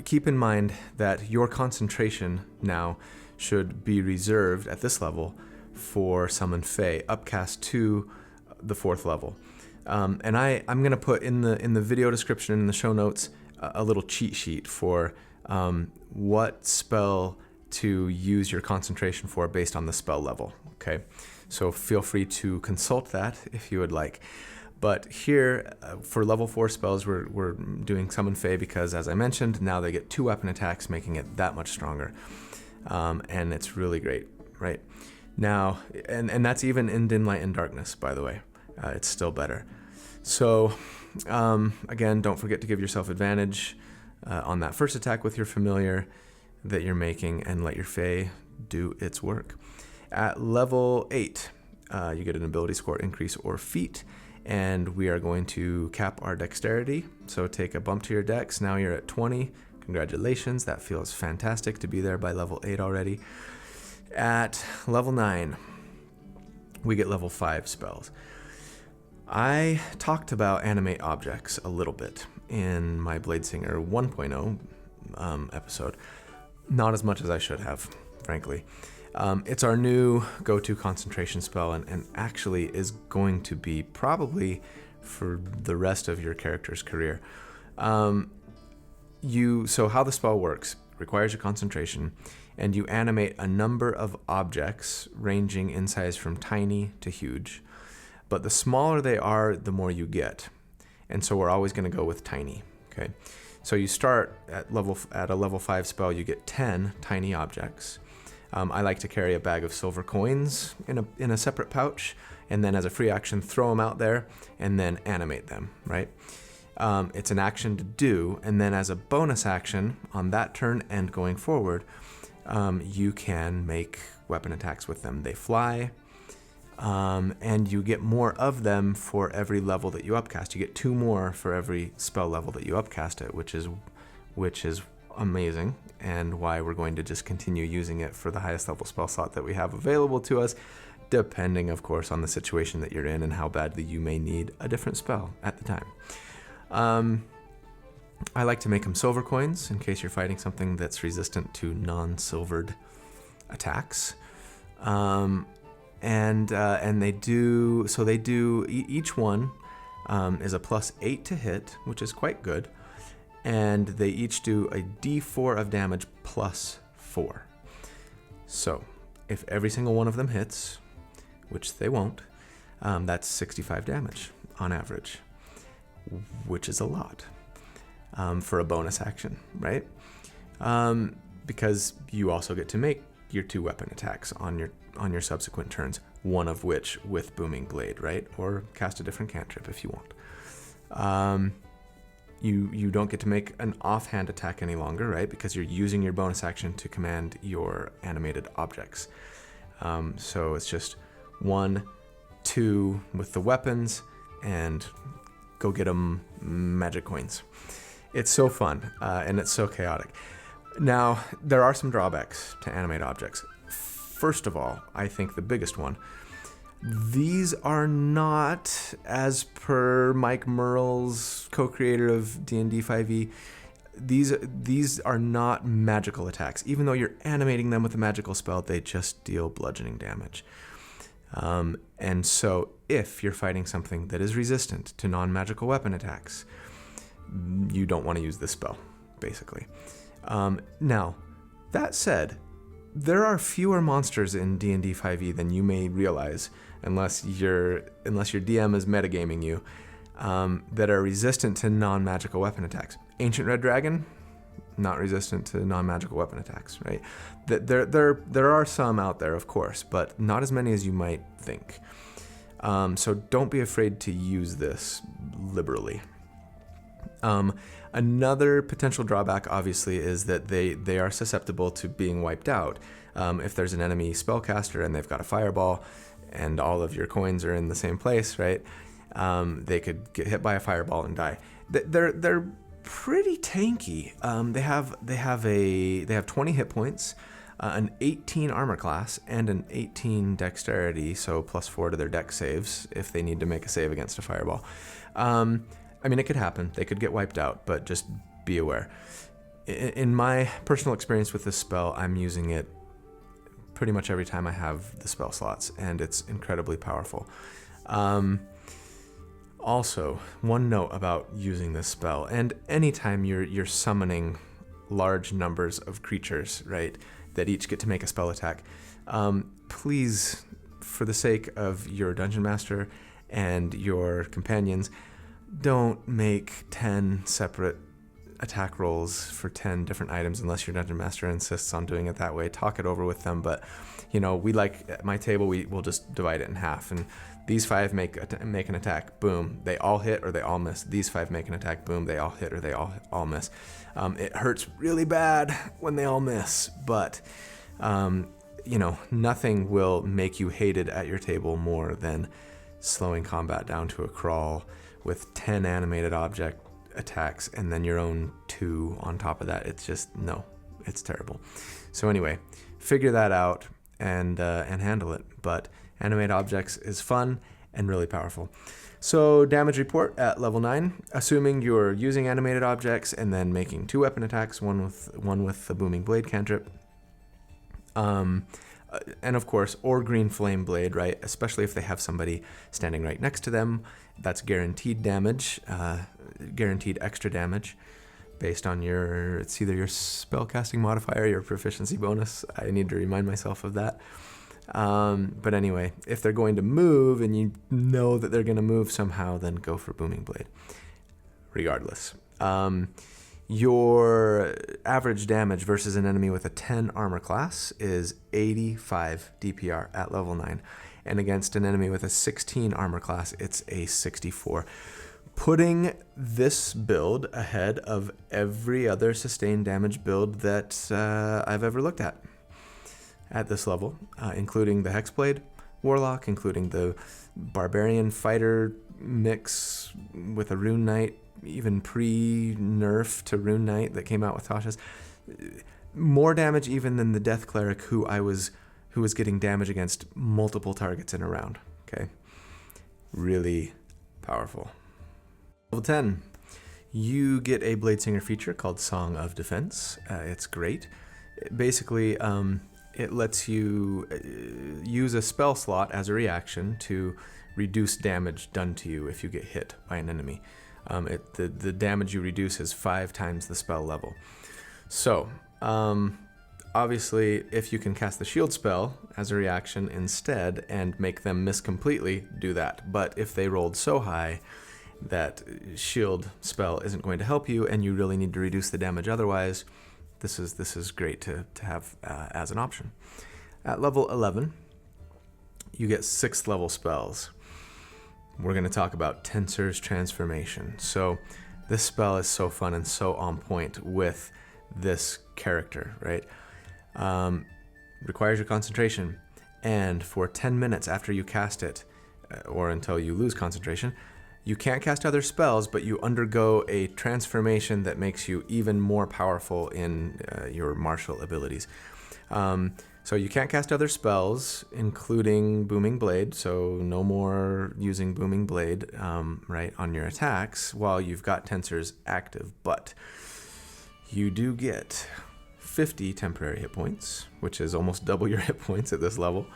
keep in mind that your concentration now should be reserved at this level for Summon Fae, upcast to the 4th level. And I'm going to put in the video description and in the show notes a little cheat sheet for what spell to use your concentration for based on the spell level. Okay, so feel free to consult that if you would like. But here, for level 4 spells, we're doing Summon Fae because, as I mentioned, now they get 2 weapon attacks, making it that much stronger. And it's really great, right? Now, and that's even in dim light and darkness, by the way. It's still better. So, again, don't forget to give yourself advantage on that first attack with your familiar that you're making, and let your Fae do its work. At level 8, you get an ability score increase or feat, and we are going to cap our dexterity. So take a bump to your dex. Now you're at 20. Congratulations. That feels fantastic to be there by level 8 already. At level 9, we get level 5 spells. I talked about Animate Objects a little bit in my Bladesinger 1.0 episode. Not as much as I should have, frankly. It's our new go-to concentration spell, and actually is going to be probably for the rest of your character's career. So how the spell works, requires your concentration, and you animate a number of objects ranging in size from tiny to huge. But the smaller they are, the more you get. And so we're always going to go with tiny. Okay. So you start at a level 5 spell, you get 10 tiny objects. I like to carry a bag of silver coins in a separate pouch, and then as a free action, throw them out there and then animate them, right? It's an action to do, and then as a bonus action on that turn and going forward, you can make weapon attacks with them. They fly, and you get more of them for every level that you upcast. You get 2 more for every spell level that you upcast it, which is amazing, and why we're going to just continue using it for the highest level spell slot that we have available to us, depending, of course, on the situation that you're in and how badly you may need a different spell at the time. I like to make them silver coins in case you're fighting something that's resistant to non-silvered attacks. And they do, each one is a +8 to hit, which is quite good. And they each do a d4 of damage +4. So if every single one of them hits, which they won't, that's 65 damage on average, which is a lot for a bonus action, right? Because you also get to make your 2 weapon attacks on your subsequent turns, one of which with Booming Blade, right? Or cast a different cantrip if you want. You don't get to make an offhand attack any longer, right? Because you're using your bonus action to command your animated objects. So it's just 1, 2 with the weapons, and go get them magic coins. It's so fun, and it's so chaotic. Now, there are some drawbacks to Animate Objects. First of all, I think the biggest one, these are not, as per Mike Merle's co-creator of D&D 5e, these are not magical attacks. Even though you're animating them with a magical spell, they just deal bludgeoning damage. And so if you're fighting something that is resistant to non-magical weapon attacks, you don't want to use this spell, basically. Now, that said, there are fewer monsters in D&D 5e than you may realize, unless your DM is metagaming you, that are resistant to non-magical weapon attacks. Ancient Red Dragon, not resistant to non-magical weapon attacks, right? There are some out there, of course, but not as many as you might think. So don't be afraid to use this liberally. Another potential drawback, obviously, is that they are susceptible to being wiped out. If there's an enemy spellcaster and they've got a fireball and all of your coins are in the same place, right? They could get hit by a fireball and die. They're pretty tanky. They have 20 hit points, an 18 armor class, and an 18 dexterity, so +4 to their dex saves if they need to make a save against a fireball. I mean, it could happen. They could get wiped out, but just be aware. In my personal experience with this spell, I'm using it pretty much every time I have the spell slots, and it's incredibly powerful. Also, one note about using this spell, and anytime you're summoning large numbers of creatures, right, that each get to make a spell attack, please, for the sake of your dungeon master and your companions, don't make 10 separate attack rolls for 10 different items unless your dungeon master insists on doing it that way. Talk it over with them, but we like, at my table, we'll just divide it in half, and these 5 make an attack, boom, they all hit or they all miss. These 5 make an attack, boom, they all hit or they all miss. It hurts really bad when they all miss, but nothing will make you hated at your table more than slowing combat down to a crawl with 10 animated object attacks and then your own 2 on top of that. It's just, no, it's terrible. So anyway, figure that out and handle it. But Animate Objects is fun and really powerful. So damage report at level 9, assuming you're using animated objects and then making 2 weapon attacks, one with the Booming Blade cantrip. And of course, or Green Flame Blade, right? Especially if they have somebody standing right next to them. That's guaranteed damage, guaranteed extra damage based on it's either your spellcasting modifier or your proficiency bonus. I need to remind myself of that. But anyway, if they're going to move and you know that they're going to move somehow, then go for Booming Blade. Regardless. Your average damage versus an enemy with a 10 armor class is 85 DPR at level 9. And against an enemy with a 16 armor class, it's a 64. Putting this build ahead of every other sustained damage build that I've ever looked at this level, including the Hexblade Warlock, including the Barbarian Fighter mix with a Rune Knight, even pre-nerf to Rune Knight that came out with Tasha's. More damage even than the Death Cleric who was getting damage against multiple targets in a round. Okay, really powerful. Level 10, you get a Bladesinger feature called Song of Defense. It's great. Basically, it lets you use a spell slot as a reaction to reduce damage done to you if you get hit by an enemy. The damage you reduce is 5 times the spell level. So, obviously, if you can cast the shield spell as a reaction instead and make them miss completely, do that. But if they rolled so high that shield spell isn't going to help you and you really need to reduce the damage otherwise, this is great to have as an option. At level 11, you get 6th level spells. We're going to talk about Tensor's Transformation. So this spell is so fun and so on point with this character, right? Requires your concentration, and for 10 minutes after you cast it, or until you lose concentration, You can't cast other spells, but you undergo a transformation that makes you even more powerful in your martial abilities. So you can't cast other spells, including Booming Blade, so no more using Booming Blade right, on your attacks while you've got Tensors active. But you do get 50 temporary hit points, which is almost double your hit points at this level.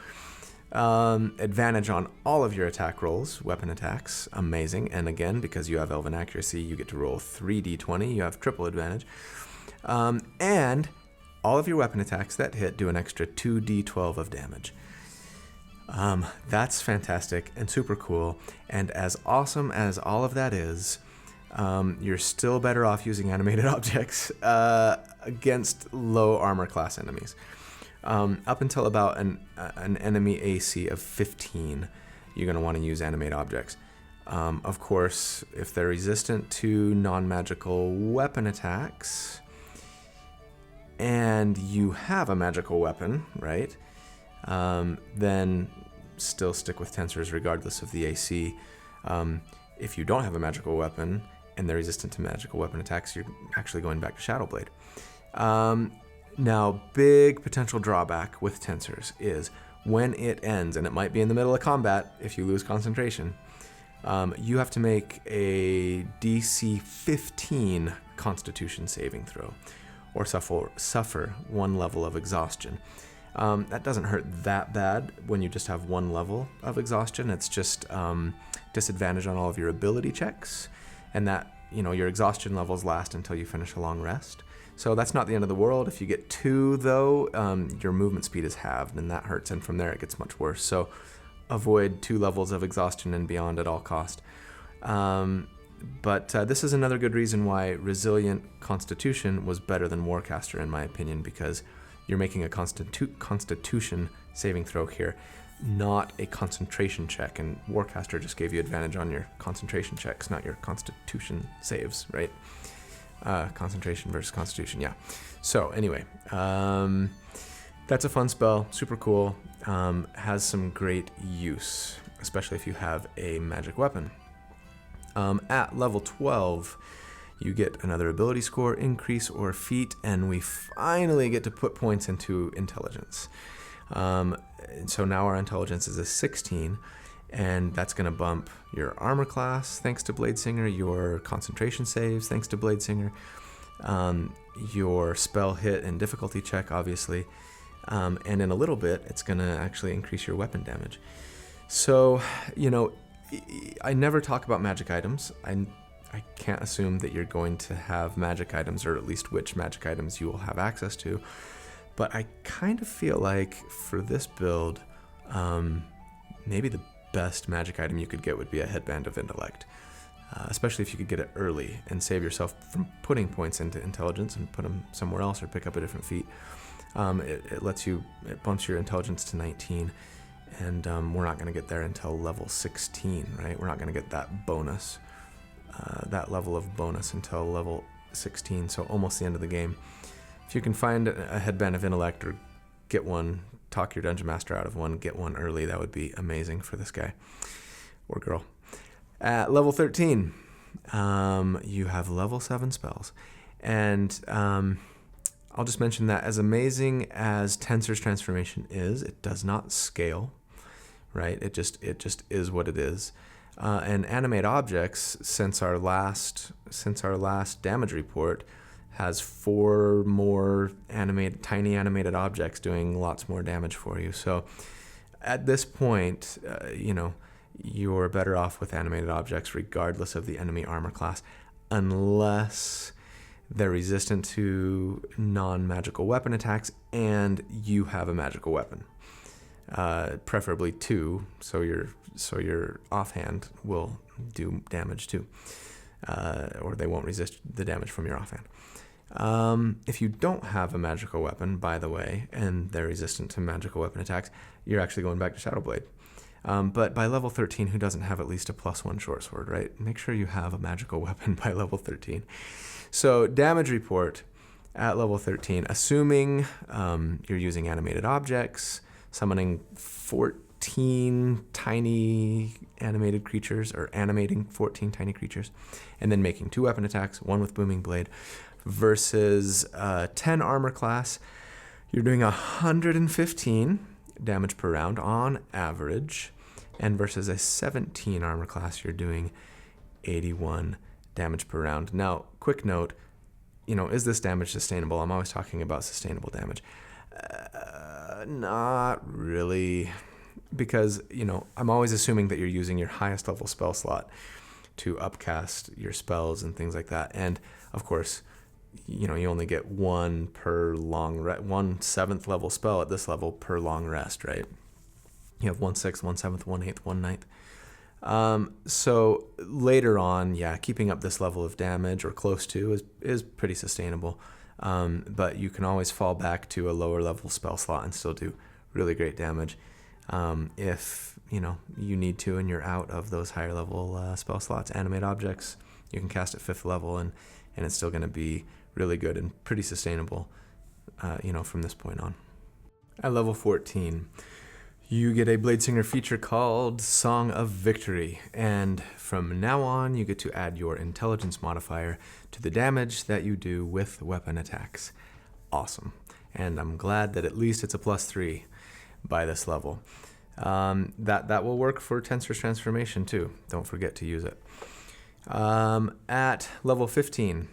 Advantage on all of your attack rolls, weapon attacks, amazing. And again, because you have Elven Accuracy, you get to roll 3d20, you have triple advantage. And all of your weapon attacks that hit do an extra 2d12 of damage. That's fantastic and super cool. And as awesome as all of that is, you're still better off using animated objects against low armor class enemies. Up until about an enemy AC of 15, you're going to want to use animate objects. Of course, if they're resistant to non-magical weapon attacks, and you have a magical weapon, right, then still stick with Tensors regardless of the AC. If you don't have a magical weapon and they're resistant to magical weapon attacks, you're actually going back to Shadowblade. Now, big potential drawback with Tensors is when it ends, and it might be in the middle of combat if you lose concentration, you have to make a DC 15 Constitution saving throw, or suffer one level of exhaustion. That doesn't hurt that bad when you just have one level of exhaustion. It's just disadvantage on all of your ability checks, and that, you know, your exhaustion levels last until you finish a long rest. So that's not the end of the world. If you get 2, though, your movement speed is halved, and that hurts, and from there it gets much worse. So avoid 2 levels of exhaustion and beyond at all cost. But this is another good reason why Resilient Constitution was better than Warcaster, in my opinion, because you're making a Constitution saving throw here, not a concentration check. And Warcaster just gave you advantage on your concentration checks, not your Constitution saves, right? Concentration versus Constitution, yeah. So anyway, that's a fun spell, super cool, has some great use, especially if you have a magic weapon. At level 12, you get another ability score increase or feat, and we finally get to put points into intelligence. So now our intelligence is a 16, and that's going to bump your armor class thanks to Bladesinger, your concentration saves thanks to Bladesinger, your spell hit and difficulty check, obviously, and in a little bit, it's going to actually increase your weapon damage. So, you know, I never talk about magic items. I can't assume that you're going to have magic items, or at least which magic items you will have access to, but I kind of feel like for this build, maybe the best magic item you could get would be a Headband of Intellect, especially if you could get it early and save yourself from putting points into intelligence and put them somewhere else or pick up a different feat. It bumps your intelligence to 19, and we're not going to get there until level 16, right? We're not going to get that bonus, that level of bonus until level 16, so almost the end of the game. If you can find a Headband of Intellect or get one, talk your Dungeon Master out of one, get one early, that would be amazing for this guy or girl. At level 13, you have level 7 spells. And I'll just mention that as amazing as Tensor's transformation is, it does not scale, right? It just is what it is. And Animate Objects, since our last damage report, has 4 more tiny animated objects doing lots more damage for you. So at this point, you're better off with animated objects regardless of the enemy armor class, unless they're resistant to non-magical weapon attacks and you have a magical weapon. Preferably 2, so your offhand will do damage too, or they won't resist the damage from your offhand. If you don't have a magical weapon, by the way, and they're resistant to magical weapon attacks, you're actually going back to Shadowblade. But by level 13, who doesn't have at least a +1 short sword, right? Make sure you have a magical weapon by level 13. So damage report at level 13, assuming you're using animated objects, summoning 14 tiny animated creatures, or animating 14 tiny creatures, and then making 2 weapon attacks, 1 with Booming Blade, versus 10 armor class, you're doing 115 damage per round on average, and versus a 17 armor class, you're doing 81 damage per round. Now, quick note, is this damage sustainable? I'm always talking about sustainable damage. Not really, because, I'm always assuming that you're using your highest level spell slot to upcast your spells and things like that. And of course, you only get 1 per long rest, 1 7th level spell at this level per long rest, right? You have 1 6th, 1 7th, 1 8th, 1 9th. So later on, keeping up this level of damage or close to is pretty sustainable. But you can always fall back to a lower level spell slot and still do really great damage if you need to and you're out of those higher level spell slots. Animate Objects, you can cast at 5th level and it's still going to be really good and pretty sustainable from this point on. At level 14, you get a Bladesinger feature called Song of Victory, and from now on you get to add your intelligence modifier to the damage that you do with weapon attacks. Awesome. And I'm glad that at least it's a +3 by this level. That will work for Tensor's Transformation too. Don't forget to use it. At level 15,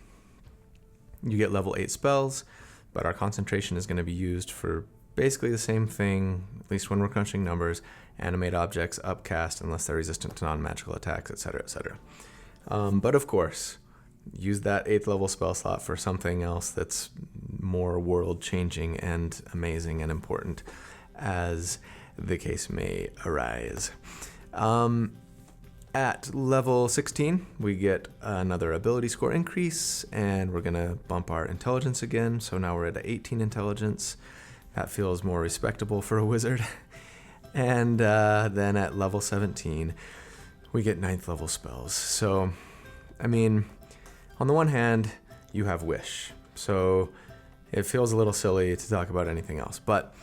you get level 8 spells, but our concentration is going to be used for basically the same thing, at least when we're crunching numbers: Animate Objects, Upcast, unless they're resistant to non-magical attacks, etc., etc. But of course, use that 8th level spell slot for something else that's more world-changing and amazing and important, as the case may arise. At level 16, we get another ability score increase, and we're going to bump our intelligence again. So now we're at 18 intelligence. That feels more respectable for a wizard. And then at level 17, we get 9th level spells. So, on the one hand, you have Wish. So it feels a little silly to talk about anything else. But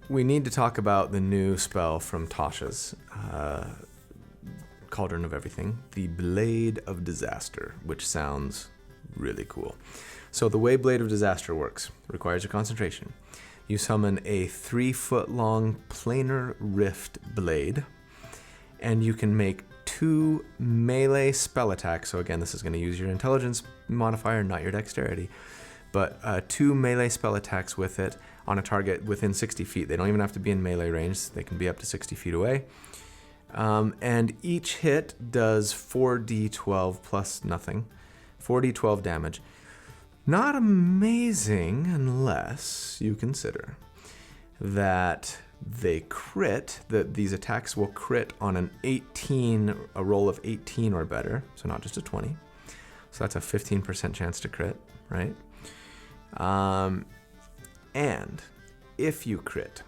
we need to talk about the new spell from Tasha's Cauldron of Everything, the Blade of Disaster, which sounds really cool. So the way Blade of Disaster works requires your concentration. You summon a 3-foot-long planar rift blade, and you can make 2 melee spell attacks. So again, this is going to use your intelligence modifier, not your dexterity, but 2 melee spell attacks with it on a target within 60 feet. They don't even have to be in melee range. They can be up to 60 feet away. And each hit does 4d12 plus nothing, 4d12 damage. Not amazing unless you consider that they crit, that these attacks will crit on a roll of 18 or better, so not just a 20. So that's a 15% chance to crit, right? And if you crit,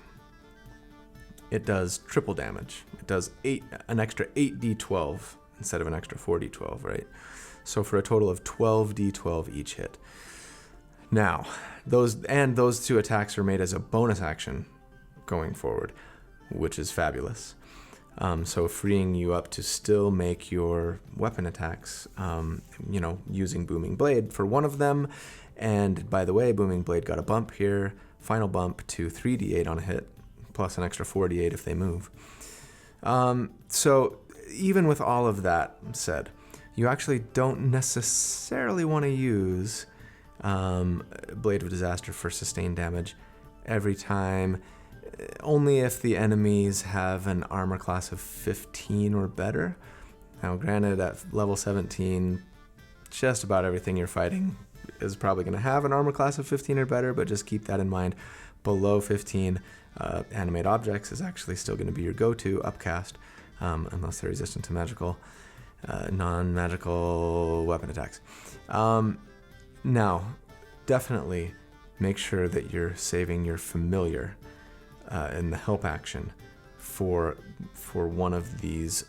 it does triple damage. It does an extra 8d12 instead of an extra 4d12, right? So for a total of 12d12 each hit. Now, those 2 attacks are made as a bonus action going forward, which is fabulous. So freeing you up to still make your weapon attacks, using Booming Blade for one of them. And by the way, Booming Blade got a bump here, final bump to 3d8 on a hit, plus an extra 4d8 if they move. So even with all of that said, you actually don't necessarily want to use Blade of Disaster for sustained damage every time, only if the enemies have an armor class of 15 or better. Now granted, at level 17, just about everything you're fighting is probably going to have an armor class of 15 or better, but just keep that in mind. Below 15, Animate Objects is actually still going to be your go-to upcast, unless they're resistant to non-magical weapon attacks. Now, definitely make sure that you're saving your familiar in the help action for one of these,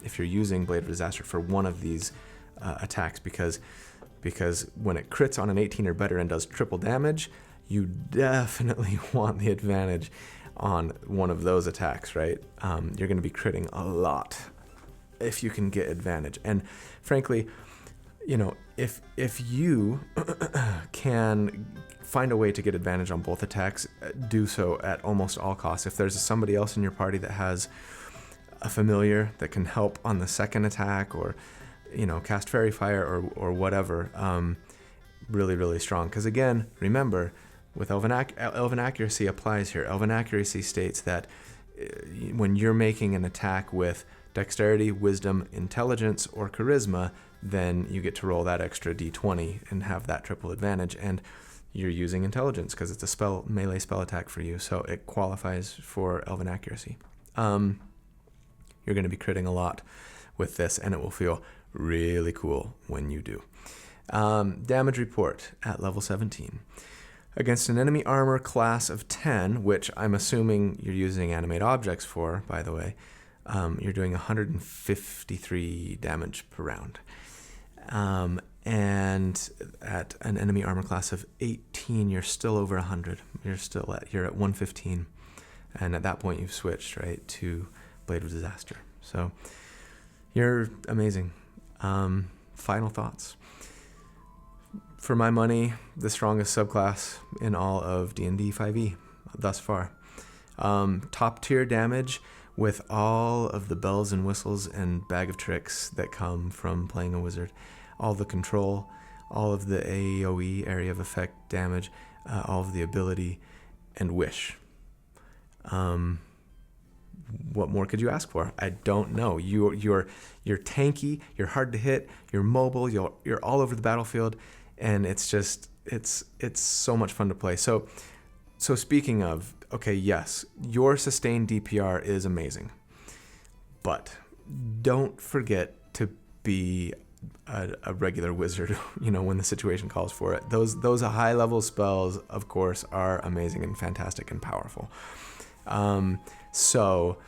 if you're using Blade of Disaster for one of these attacks, because when it crits on an 18 or better and does triple damage, you definitely want the advantage on one of those attacks, right? You're going to be critting a lot if you can get advantage. And frankly, if you can find a way to get advantage on both attacks, do so at almost all costs. If there's somebody else in your party that has a familiar that can help on the second attack, or cast Fairy Fire or whatever, really, really strong. Because again, remember, with Elven Accuracy applies here. Elven Accuracy states that when you're making an attack with Dexterity, Wisdom, Intelligence, or Charisma, then you get to roll that extra d20 and have that triple advantage. And you're using Intelligence because it's a melee spell attack for you, so it qualifies for Elven Accuracy. You're going to be critting a lot with this, and it will feel really cool when you do. Damage report at level 17. Against an enemy armor class of 10, which I'm assuming you're using Animate Objects for, by the way, you're doing 153 damage per round. And at an enemy armor class of 18, you're still over 100. You're at 115. And at that point, you've switched, right, to Blade of Disaster. So you're amazing. Final thoughts. For my money, the strongest subclass in all of D&D 5e thus far. Top tier damage with all of the bells and whistles and bag of tricks that come from playing a wizard. All the control, all of the AoE, area of effect damage, all of the ability, and wish. What more could you ask for? I don't know. You're tanky, you're hard to hit, you're mobile, you're all over the battlefield, and it's so much fun to play. So speaking of, okay, yes, your sustained DPR is amazing, but don't forget to be a regular wizard, when the situation calls for it. Those high level spells, of course, are amazing and fantastic and powerful. So,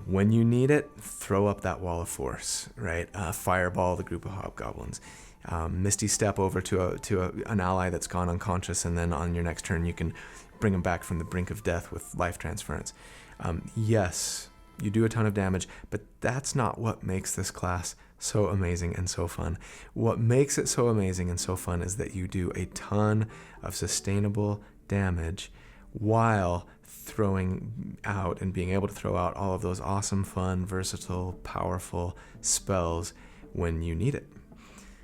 when you need it, throw up that wall of force, right? Fireball the group of hobgoblins. Misty Step over to an ally that's gone unconscious, and then on your next turn you can bring them back from the brink of death with life transference. Yes, you do a ton of damage, but that's not what makes this class so amazing and so fun. What makes it so amazing and so fun is that you do a ton of sustainable damage while throwing out and being able to throw out all of those awesome, fun, versatile, powerful spells when you need it.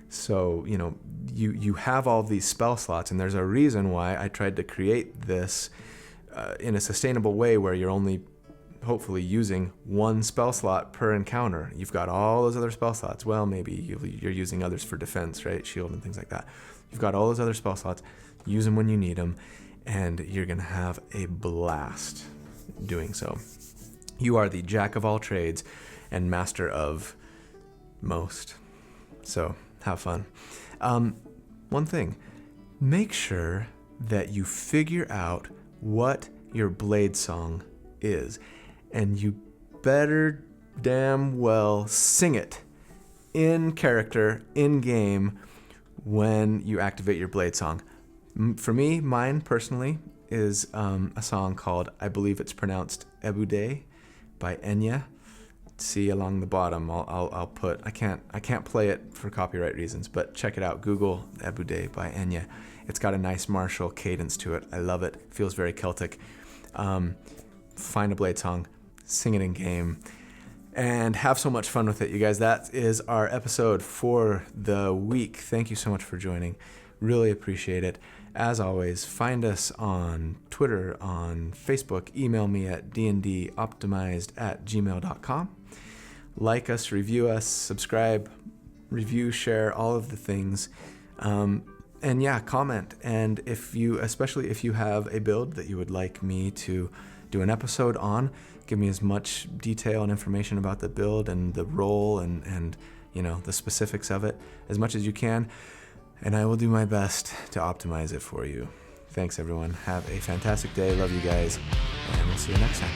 So, you have all these spell slots, and there's a reason why I tried to create this in a sustainable way where you're only hopefully using one spell slot per encounter. You've got all those other spell slots. Well, maybe you're using others for defense, right? Shield and things like that. You've got all those other spell slots. Use them when you need them, and you're going to have a blast doing so. You are the jack of all trades and master of most. So have fun. One thing, make sure that you figure out what your blade song is, and you better damn well sing it in character, in game, when you activate your blade song. For me, mine personally is a song called, I believe it's pronounced Ebude by Enya. See along the bottom, I'll put, I can't play it for copyright reasons, but check it out. Google Ebude by Enya. It's got a nice martial cadence to it. I love it. Feels very Celtic. Find a blade song, sing it in game, and have so much fun with it, you guys. That is our episode for the week. Thank you so much for joining. Really appreciate it. As always, find us on Twitter, on Facebook. Email me at dndoptimized@gmail.com. Like us, review us, subscribe, review, share, all of the things. And yeah, comment. And especially if you have a build that you would like me to do an episode on, give me as much detail and information about the build and the role and the specifics of it as much as you can. And I will do my best to optimize it for you. Thanks, everyone. Have a fantastic day. Love you guys. And we'll see you next time.